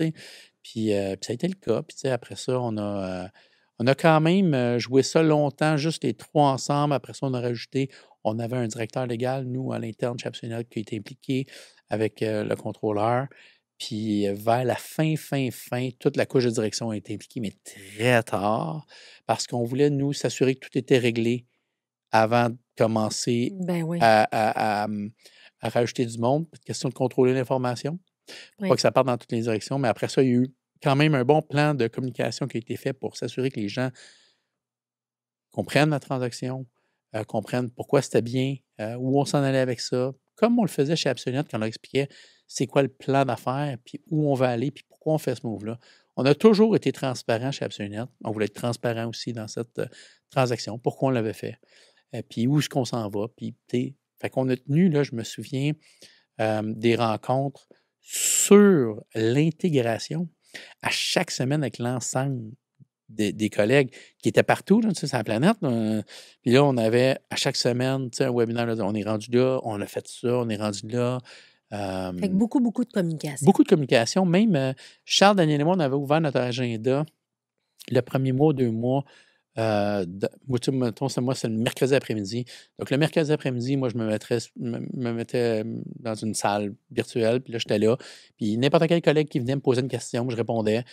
ça a été le cas. Puis après ça, on a quand même joué ça longtemps, juste les trois ensemble. Après ça, on a rajouté, on avait un directeur légal, nous, à l'interne chez Absolument, qui a été impliqué avec le contrôleur. Puis vers la fin, toute la couche de direction a été impliquée, mais très tard, parce qu'on voulait, nous, s'assurer que tout était réglé avant de commencer à rajouter du monde. Question de contrôler l'information, pour pas que ça parte dans toutes les directions. Mais après ça, il y a eu quand même un bon plan de communication qui a été fait pour s'assurer que les gens comprennent la transaction, comprennent pourquoi c'était bien, où on s'en allait avec ça, comme on le faisait chez Absolument quand on leur expliquait c'est quoi le plan d'affaires, puis où on va aller, puis pourquoi on fait ce move-là. On a toujours été transparent chez Absolument. On voulait être transparent aussi dans cette transaction, pourquoi on l'avait fait, puis où est-ce qu'on s'en va. Puis, fait qu'on a tenu, là, je me souviens, des rencontres sur l'intégration à chaque semaine avec l'ensemble des collègues qui étaient partout là, sur la planète. Puis là, on avait à chaque semaine un webinaire. Là, on est rendu là, on a fait ça, on est rendu là. Fait que beaucoup de communication. Beaucoup de communication. Même Charles, Daniel et moi, on avait ouvert notre agenda le premier mois, 2 mois. Moi, c'est le mercredi après-midi. Donc, le mercredi après-midi, moi, je me mettais dans une salle virtuelle, puis là, j'étais là. Puis n'importe quel collègue qui venait me poser une question, je répondais.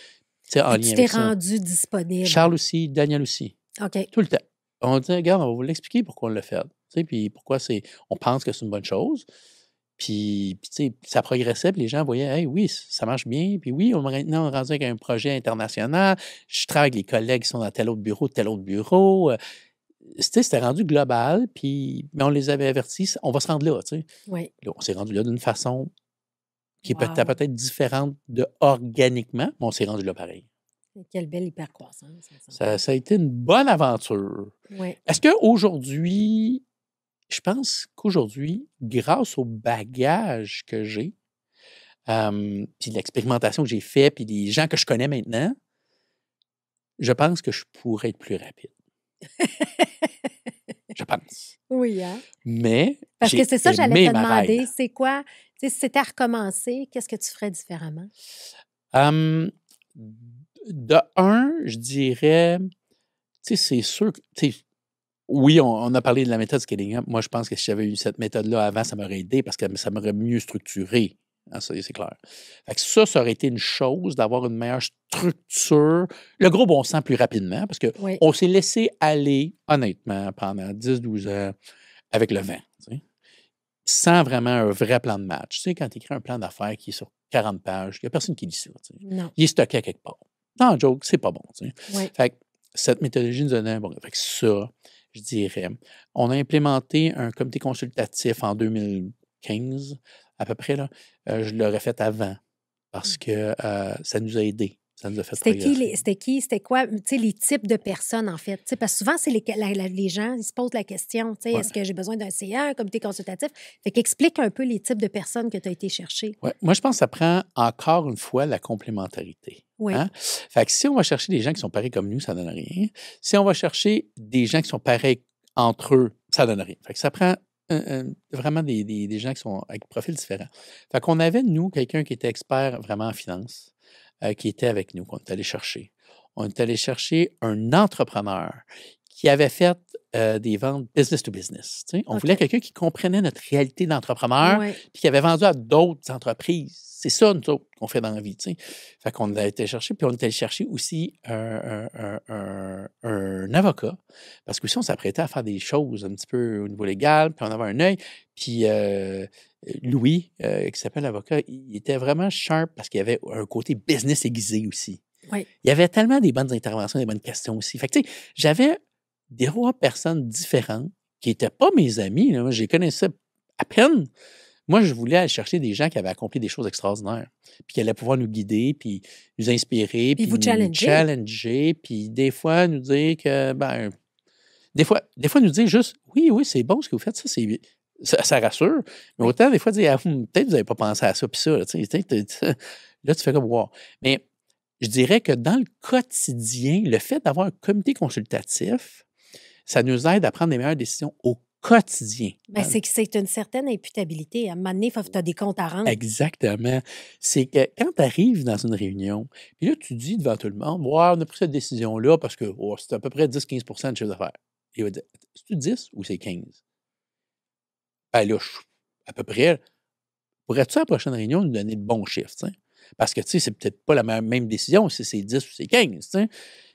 En lien tu t'es rendu disponible. Charles aussi, Daniel aussi. OK. Tout le temps. On dit, regarde, on va vous l'expliquer pourquoi on l'a fait. Puis pourquoi on pense que c'est une bonne chose. Puis ça progressait, puis les gens voyaient, hey, oui, ça marche bien. Puis oui, maintenant, on est rendu avec un projet international. Je travaille avec les collègues qui sont dans tel autre bureau. C'était rendu global, mais on les avait avertis, on va se rendre là. Oui. Là, on s'est rendu là d'une façon qui est peut-être différente organiquement, mais on s'est rendu là pareil. Quelle belle hypercroissance. Ça a été une bonne aventure. Oui. Est-ce qu'aujourd'hui, je pense qu'aujourd'hui, grâce au bagage que j'ai, puis l'expérimentation que j'ai faite, puis les gens que je connais maintenant, je pense que je pourrais être plus rapide. Je pense. Oui, hein? Mais parce que c'est ça, j'allais te demander. Ride. C'est quoi, si c'était à recommencer, qu'est-ce que tu ferais différemment? De un, je dirais, c'est sûr que, oui, on a parlé de la méthode Scaling Up. Moi, je pense que si j'avais eu cette méthode-là avant, ça m'aurait aidé parce que ça m'aurait mieux structuré. Hein, ça, c'est clair. Fait que ça aurait été une chose d'avoir une meilleure structure, le gros bon sens plus rapidement parce qu'on s'est laissé aller, honnêtement, pendant 10-12 ans avec le vent, sans vraiment un vrai plan de match. Tu sais, quand tu écris un plan d'affaires qui est sur 40 pages, il n'y a personne qui lit ça. Non. Il est stocké à quelque part. Non, joke, c'est pas bon. Oui. Fait que cette méthodologie nous donnait un bon. Fait que ça, je dirais. On a implémenté un comité consultatif en 2015, à peu près. Là. Je l'aurais fait avant parce que ça nous a aidés. Ça nous a fait progresser. C'était quoi, les types de personnes, en fait? Parce que souvent, c'est les gens, ils se posent la question, est-ce que j'ai besoin d'un CA, un comité consultatif? Fait qu'explique un peu les types de personnes que tu as été chercher. Ouais. Moi, je pense que ça prend encore une fois la complémentarité. Oui. Hein? Fait que si on va chercher des gens qui sont pareils comme nous, ça ne donne rien. Si on va chercher des gens qui sont pareils entre eux, ça ne donne rien. Fait que ça prend vraiment des gens qui sont avec profils différents. Fait qu'on avait, nous, quelqu'un qui était expert vraiment en finance, qui était avec nous, qu'on est allé chercher. On est allé chercher un entrepreneur qui avait fait des ventes business to business. On voulait quelqu'un qui comprenait notre réalité d'entrepreneur puis qui avait vendu à d'autres entreprises. C'est ça, nous autres, qu'on fait dans la vie. Fait qu'on a été chercher, puis on est allé chercher aussi un avocat, parce que aussi, on s'apprêtait à faire des choses un petit peu au niveau légal, puis on avait un œil. Puis Louis, qui s'appelle l'avocat, il était vraiment sharp parce qu'il y avait un côté business aiguisé aussi. Oui. Il y avait tellement des bonnes interventions, des bonnes questions aussi. Fait que, j'avais des 3 personnes différentes qui n'étaient pas mes amis. Là. Je les connaissais à peine. Moi, je voulais aller chercher des gens qui avaient accompli des choses extraordinaires, puis qui allaient pouvoir nous guider, puis nous inspirer, puis vous nous challenger, puis des fois nous dire que, des fois nous dire juste, oui, c'est bon ce que vous faites, ça rassure, mais autant des fois dire, peut-être vous n'avez pas pensé à ça, puis ça, là, tu fais comme, wow. Mais je dirais que dans le quotidien, le fait d'avoir un comité consultatif, ça nous aide à prendre des meilleures décisions au quotidien. C'est que c'est une certaine imputabilité. À un moment donné, tu as des comptes à rendre. Exactement. C'est que quand tu arrives dans une réunion, puis là, tu dis devant tout le monde, on a pris cette décision-là parce que c'est à peu près 10-15 de chiffre d'affaires. Il va dire, c'est-tu 10 ou c'est 15? Ben là, à peu près, pourrais-tu à la prochaine réunion nous donner le bon chiffre? T'sais? Parce que, c'est peut-être pas la même décision si c'est 10 ou c'est 15. T'sais?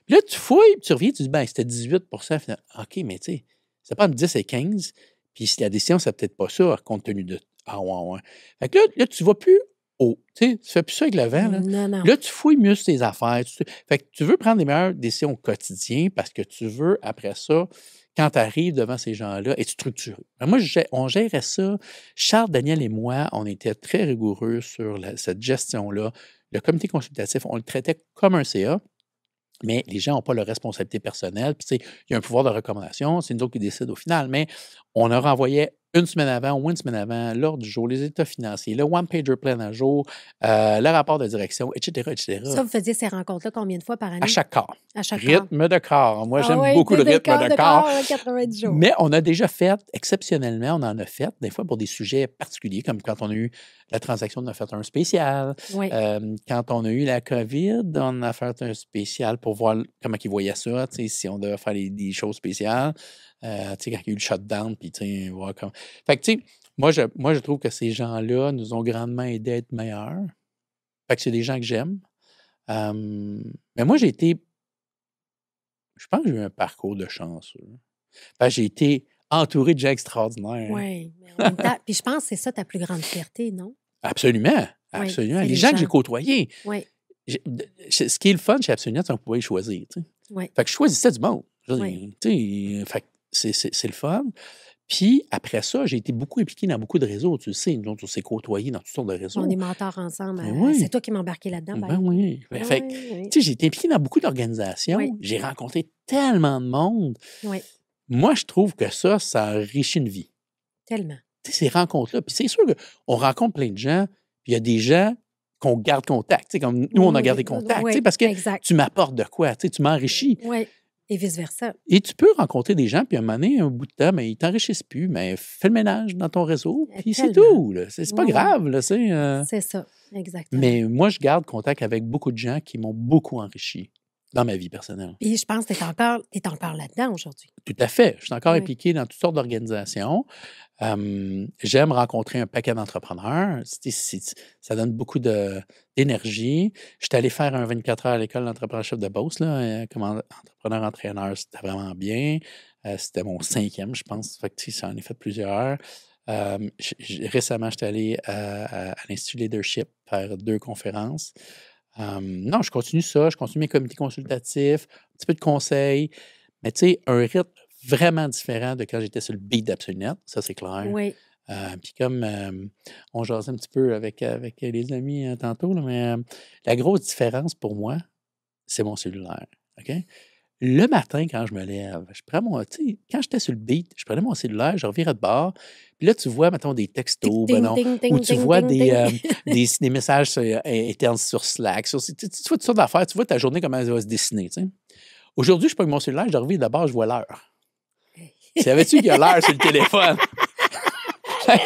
Puis là, tu fouilles, puis tu reviens, tu dis, c'était 18 finalement. OK, mais tu sais, c'est pas entre 10 et 15, puis si la décision, c'est peut-être pas ça, compte tenu de... Ah ouais. Fait que là, tu vas plus haut. Tu fais plus ça avec le vent. Là, non. Là tu fouilles mieux sur tes affaires. Fait que tu veux prendre les meilleures décisions au quotidien parce que tu veux, après ça, quand tu arrives devant ces gens-là, être structuré. Moi, on gérait ça. Charles, Daniel et moi, on était très rigoureux sur cette gestion-là. Le comité consultatif, on le traitait comme un CA. Mais les gens n'ont pas leur responsabilité personnelle. Puis, il y a un pouvoir de recommandation. C'est nous autres qui décident au final. Mais on a renvoyé une semaine avant ou une semaine avant l'ordre du jour, les états financiers, le one-pager plan à jour, le rapport de direction, etc. Ça, vous faisiez ces rencontres-là combien de fois par année? À chaque quart. À chaque rythme de quart. Moi, j'aime beaucoup le rythme de quart. 90 jours. Mais on a déjà fait, exceptionnellement, on en a fait, des fois pour des sujets particuliers, comme quand on a eu la transaction, on a fait un spécial. Oui. Quand on a eu la COVID, on a fait un spécial pour voir comment ils voyaient ça, si on devait faire des choses spéciales. Quand il y a eu le shutdown, puis voir comment. Fait que, moi, je trouve que ces gens-là nous ont grandement aidés à être meilleurs. Fait que c'est des gens que j'aime. Mais moi, je pense que j'ai eu un parcours de chanceux. J'ai été entouré de gens extraordinaires. Oui. Puis je pense que c'est ça ta plus grande fierté, non? Absolument. Oui, les gens que j'ai côtoyés. Oui. Ce qui est le fun chez Absolument, c'est qu'on pouvait choisir. Oui. Fait que je choisissais du monde. Oui. Fait que c'est le fun. Puis après ça, j'ai été beaucoup impliqué dans beaucoup de réseaux. Tu le sais, nous autres, on s'est côtoyés dans toutes sortes de réseaux. On est mentors ensemble. Oui. C'est toi qui m'as embarqué là-dedans, Ben oui. Fait tu sais, j'ai été impliqué dans beaucoup d'organisations. Oui. J'ai rencontré tellement de monde. Oui. Moi, je trouve que ça enrichit une vie. Tellement. Tu sais, ces rencontres-là. Puis c'est sûr qu'on rencontre plein de gens, puis il y a des gens qu'on garde contact. Tu sais, comme nous, on a gardé contact. Tu sais, parce que tu m'apportes de quoi? Tu sais, tu m'enrichis. Oui. Et vice-versa. Et tu peux rencontrer des gens, puis à un moment donné, un bout de temps, mais ils ne t'enrichissent plus, mais fais le ménage dans ton réseau, puis c'est tout. Là. C'est pas grave. Là, c'est ça, exactement. Mais moi, je garde contact avec beaucoup de gens qui m'ont beaucoup enrichi dans ma vie personnelle. Et je pense que tu es encore là-dedans aujourd'hui. Tout à fait. Je suis encore impliqué dans toutes sortes d'organisations. J'aime rencontrer un paquet d'entrepreneurs. Ça donne beaucoup d'énergie. Je suis allé faire un 24 heures à l'école d'entrepreneurship de Beauce, là, comme entrepreneur-entraîneur. C'était vraiment bien. C'était mon 5e, je pense. Fait que, ça en est fait plusieurs. Récemment, j'étais allé à l'Institut Leadership faire 2 conférences. Non, je continue ça. Je continue mes comités consultatifs, un petit peu de conseils. Mais tu sais, un rythme vraiment différent de quand j'étais sur le beat d'Absolunet, ça c'est clair. Oui. Puis comme on jasait un petit peu avec les amis tantôt, là, mais la grosse différence pour moi, c'est mon cellulaire. OK? Le matin, quand je me lève, je prends quand j'étais sur le beat, je prenais mon cellulaire, je revirais de bord, puis là, tu vois, mettons, des textos, ou tu vois des messages internes sur Slack, tu vois toutes sortes d'affaires, tu vois ta journée, comment elle va se dessiner, tu sais. Aujourd'hui, je prends mon cellulaire, je reviens d'abord, je vois l'heure. Savais-tu qu'il y a l'heure sur le téléphone? Ouais.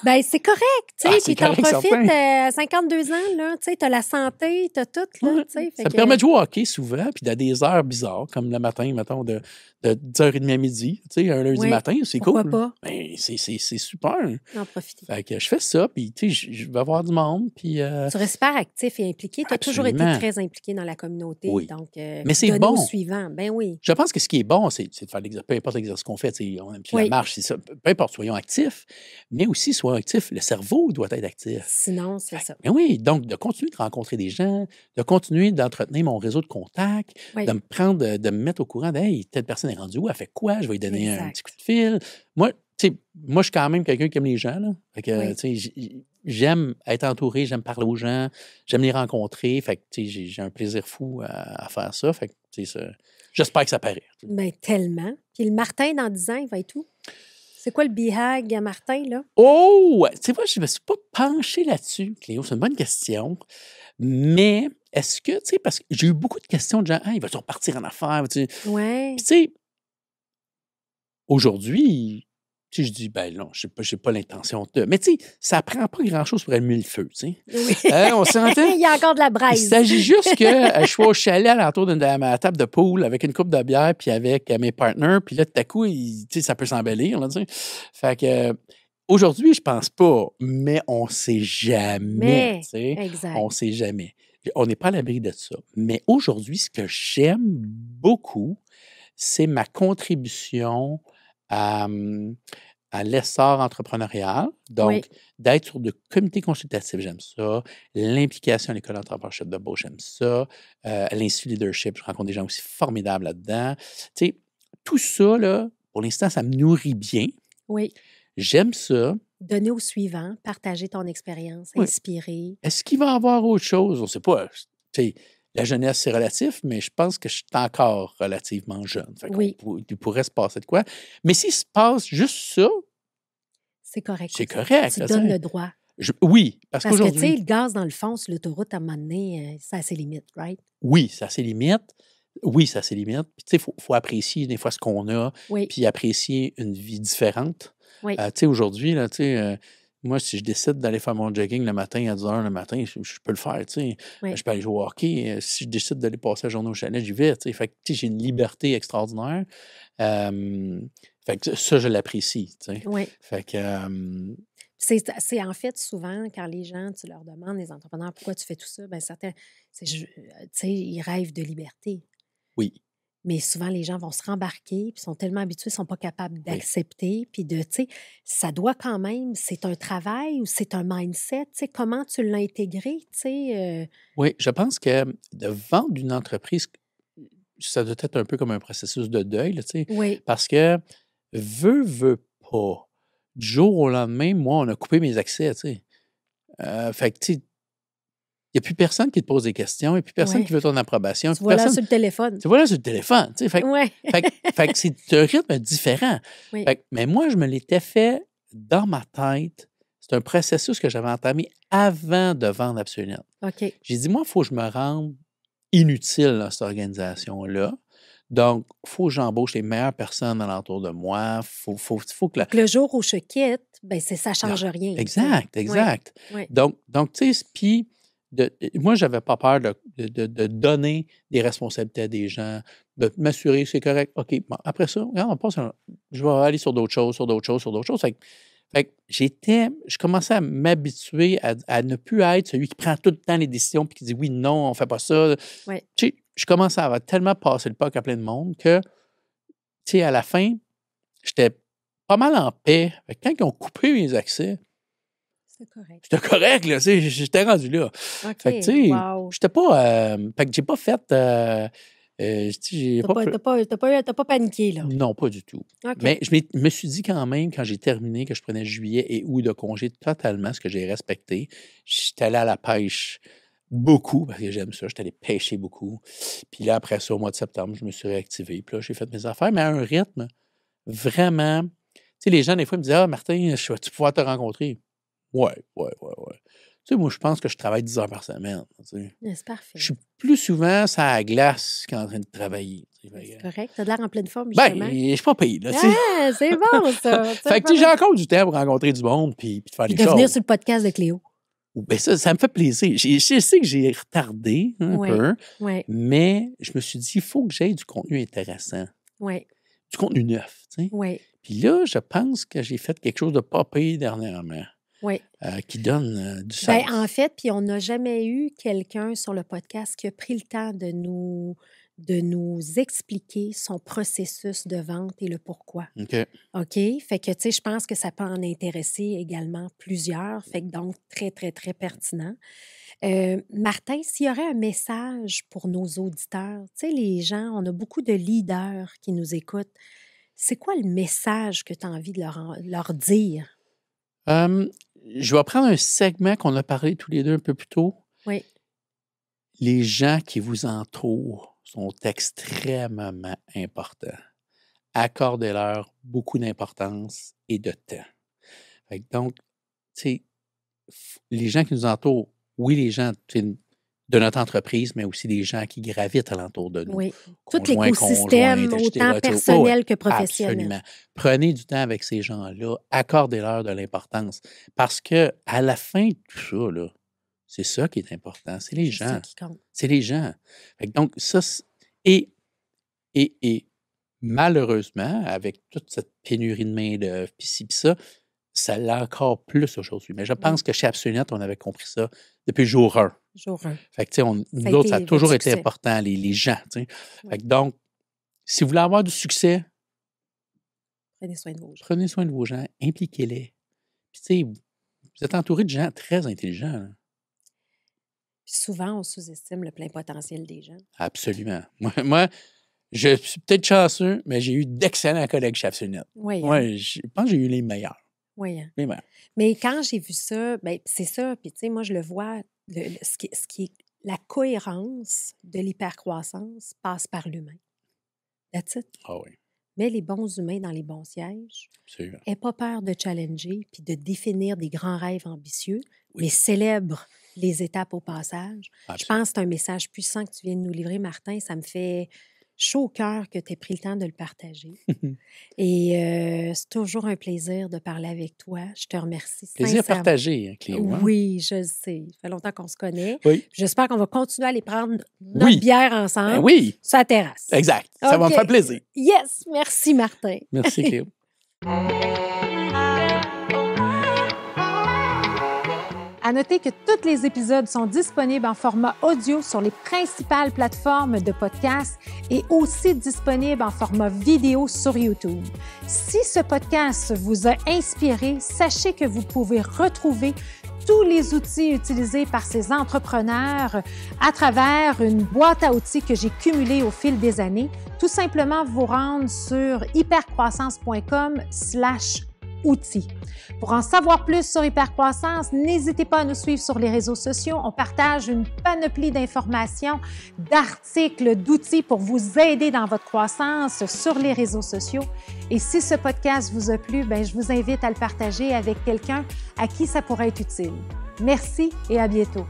Ben, c'est correct, tu sais, puis t'en profites certain. à 52 ans, là, tu sais, t'as la santé, t'as tout, là, tu sais. Ça me permet de jouer au hockey souvent, puis à des heures bizarres, comme le matin, mettons, de 10h30 à midi, tu sais, un lundi matin, c'est cool. Pourquoi pas? Ben, c'est super. En profiter. Fait que je fais ça, puis tu sais, je vais avoir du monde, puis... Tu restes super actif et impliqué. Tu as toujours été très impliqué dans la communauté, donc mais c'est bon. au suivant, ben oui. Je pense que ce qui est bon, c'est de faire l'exercice, peu importe l'exercice qu'on fait, on aime la marche, c'est ça, peu importe, soyons actifs, mais aussi soyons actifs, le cerveau doit être actif. Sinon, c'est ça. Mais oui, donc de continuer de rencontrer des gens, de continuer d'entretenir mon réseau de contacts, de me prendre, de me mettre au courant de « Hey, telle personne est rendue où? Elle fait quoi? Je vais lui donner un petit coup de fil. » Moi, je suis quand même quelqu'un qui aime les gens. Là. Fait que, j'aime être entouré, j'aime parler aux gens, j'aime les rencontrer. Fait que, j'ai un plaisir fou à faire ça. Fait que, j'espère que ça paraît. Bien, tellement. Puis le Martin, dans 10 ans, il va être où? C'est quoi le BHAG à Martin, là? Oh! Tu sais, moi, je ne me suis pas penché là-dessus, Cléo. C'est une bonne question. Mais est-ce que, tu sais, parce que j'ai eu beaucoup de questions de gens, il va-tu repartir en affaires? Oui. Puis, tu sais, aujourd'hui, je dis, ben non, je n'ai pas l'intention de. Mais, tu sais, ça prend pas grand-chose pour allumer le feu, tu sais. Oui. On s'entend? Il y a encore de la braise. Il s'agit juste que je sois au chalet à l'entour de ma table de pool avec une coupe de bière puis avec mes partners. Puis là, tout à coup, ça peut s'embellir. Là, tu sais. Fait que aujourd'hui, je pense pas, mais on ne sait jamais. Exact. On ne sait jamais. On n'est pas à l'abri de ça. Mais aujourd'hui, ce que j'aime beaucoup, c'est ma contribution à l'essor entrepreneurial. Donc, d'être sur de comités consultatifs, j'aime ça. L'implication à l'École d'entrepreneurship de Beauce, j'aime ça. À l'Institut Leadership, je rencontre des gens aussi formidables là-dedans. Tu sais, tout ça, là, pour l'instant, ça me nourrit bien. Oui. J'aime ça. Donner au suivant, partager ton expérience, inspirer. Est-ce qu'il va y avoir autre chose? On ne sait pas. Tu sais, la jeunesse, c'est relatif, mais je pense que je suis encore relativement jeune. Fait il pourrait se passer de quoi. Mais s'il se passe juste ça, c'est correct. C'est correct. Tu donnes le droit. Oui, parce qu'aujourd'hui... Parce que, tu sais, le gaz dans le fond sur l'autoroute, à un moment donné, ça a ses limites, right? Oui, ça a ses limites. Oui, ça a ses limites. Puis, tu sais, il faut apprécier des fois ce qu'on a, puis apprécier une vie différente. Oui. Tu sais, aujourd'hui, là, tu sais... moi, si je décide d'aller faire mon jogging le matin à 10h le matin, je peux le faire, tu sais. Je peux aller jouer au hockey. Si je décide d'aller passer la journée au chalet, j'y vais, tu sais. Fait que, tu sais, j'ai une liberté extraordinaire. Fait que ça, je l'apprécie, tu sais. Oui. Fait que... C'est en fait souvent, quand les gens, tu leur demandes, les entrepreneurs, pourquoi tu fais tout ça, bien certains, tu sais, ils rêvent de liberté. Oui. Mais souvent, les gens vont se rembarquer, puis sont tellement habitués, ils ne sont pas capables d'accepter, puis tu sais, ça doit quand même, c'est un travail ou c'est un mindset, tu sais, comment tu l'as intégré, tu sais? Oui, je pense que de vendre une entreprise, ça doit être un peu comme un processus de deuil, là, tu sais. Oui. Parce que, veut pas, du jour au lendemain, moi, on a coupé mes accès, tu sais. Fait que, tu sais, il n'y a plus personne qui te pose des questions, il n'y a plus personne qui veut ton approbation. Tu vois là sur le téléphone. Tu vois là sur le téléphone, tu sais. Fait que c'est un rythme différent. Oui. Mais moi, je me l'étais fait dans ma tête. C'est un processus que j'avais entamé avant de vendre Absolument. OK. J'ai dit, moi, il faut que je me rende inutile dans cette organisation-là. Donc, il faut que j'embauche les meilleures personnes alentour de moi. Faut que le jour où je quitte, ben ça ne change rien. Exact. Oui. Donc tu sais, puis moi, je n'avais pas peur de donner des responsabilités à des gens, de m'assurer c'est correct. OK, bon, après ça, regarde, je vais aller sur d'autres choses. Fait que je commençais à m'habituer à ne plus être celui qui prend tout le temps les décisions et qui dit oui, non, on ne fait pas ça. Oui. Tu sais, je commençais à avoir tellement passé le POC à plein de monde que, tu sais, à la fin, j'étais pas mal en paix. Fait que quand ils ont coupé mes accès, c'était correct, là, tu sais, j'étais rendu là. OK, fait que, tu sais, j'étais pas... fait que j'ai pas fait... T'as pas paniqué, là? Non, pas du tout. Okay. Mais je me suis dit quand même, quand j'ai terminé, que je prenais juillet et août de congé totalement, ce que j'ai respecté. J'étais allé à la pêche beaucoup, parce que j'aime ça. J'étais allé pêcher beaucoup. Puis là, après ça, au mois de septembre, je me suis réactivé. Puis là, j'ai fait mes affaires, mais à un rythme vraiment... Tu sais, les gens, des fois, me disaient « Ah, Martin, vas-tu pouvoir te rencontrer? » Ouais. Tu sais, moi, je pense que je travaille 10 heures par semaine. Tu sais. C'est parfait. Je suis plus souvent sur la glace qu'en train de travailler. C'est correct. Tu as l'air en pleine forme, justement. Ben, je suis pas payé, là. C'est bon, ça. Fait que j'ai encore du temps pour rencontrer du monde puis faire des choses. De venir sur le podcast de Cléo. Ben ça me fait plaisir. Je sais que j'ai retardé un peu, mais je me suis dit, il faut que j'aie du contenu intéressant. Oui. Du contenu neuf, tu sais. Oui. Puis là, je pense que j'ai fait quelque chose de pas payé dernièrement. Oui. Qui donne du sens. Ben, en fait, puis on n'a jamais eu quelqu'un sur le podcast qui a pris le temps de nous expliquer son processus de vente et le pourquoi. OK. Fait que, tu sais, je pense que ça peut en intéresser également plusieurs. Fait que donc, très, très, très pertinent. Martin, s'il y aurait un message pour nos auditeurs, tu sais, les gens, on a beaucoup de leaders qui nous écoutent. C'est quoi le message que tu as envie de leur dire? Je vais prendre un segment qu'on a parlé tous les deux un peu plus tôt. Oui. Les gens qui vous entourent sont extrêmement importants. Accordez-leur beaucoup d'importance et de temps. Fait que donc, tu sais, les gens qui nous entourent, oui, les gens de notre entreprise, mais aussi les gens qui gravitent alentour de nous. Oui, tout l'écosystème, autant personnel que professionnel. Absolument. Prenez du temps avec ces gens-là, accordez-leur de l'importance. Parce que à la fin de tout ça, là, c'est ça qui est important. C'est les gens. C'est ça qui compte. C'est les gens. Fait que donc, ça, et malheureusement, avec toute cette pénurie de main-d'œuvre, puis ci, puis ça l'a encore plus aujourd'hui. Mais je pense que chez Absolument, on avait compris ça depuis jour 1. Jour 1. Fait que, tu sais, nous autres, ça a toujours été important, les gens, tu sais. Fait que donc, si vous voulez avoir du succès, prenez soin de vos gens. Prenez soin de vos gens, impliquez-les. Puis, tu sais, vous êtes entouré de gens très intelligents. Là. Souvent, on sous-estime le plein potentiel des gens. Absolument. Moi, je suis peut-être chanceux, mais j'ai eu d'excellents collègues chez Absolument. Oui. Moi, je pense que j'ai eu les meilleurs. Oui. Les meilleurs. Mais quand j'ai vu ça, ben, c'est ça. Puis, tu sais, moi, je le vois, ce qui est la cohérence de l'hypercroissance passe par l'humain. That's it. Ah oui. Mets les bons humains dans les bons sièges. Absolument. Aie pas peur de challenger puis de définir des grands rêves ambitieux, mais célèbre les étapes au passage. Absolument. Je pense que c'est un message puissant que tu viens de nous livrer, Martin. Ça me fait chaud au cœur que tu aies pris le temps de le partager. Et c'est toujours un plaisir de parler avec toi. Je te remercie sincèrement. Plaisir partagé, Cléo. Hein? Oui, je sais. Ça fait longtemps qu'on se connaît. Oui. J'espère qu'on va continuer à aller prendre notre bière ensemble. Ben oui. Sur la terrasse. Exact. Ça va me faire plaisir. Yes. Merci, Martin. Merci, Cléo. À noter que tous les épisodes sont disponibles en format audio sur les principales plateformes de podcast et aussi disponibles en format vidéo sur YouTube. Si ce podcast vous a inspiré, sachez que vous pouvez retrouver tous les outils utilisés par ces entrepreneurs à travers une boîte à outils que j'ai cumulée au fil des années. Tout simplement vous rendre sur hypercroissance.com/outils. Pour en savoir plus sur Hypercroissance, n'hésitez pas à nous suivre sur les réseaux sociaux. On partage une panoplie d'informations, d'articles, d'outils pour vous aider dans votre croissance sur les réseaux sociaux. Et si ce podcast vous a plu, je vous invite à le partager avec quelqu'un à qui ça pourrait être utile. Merci et à bientôt.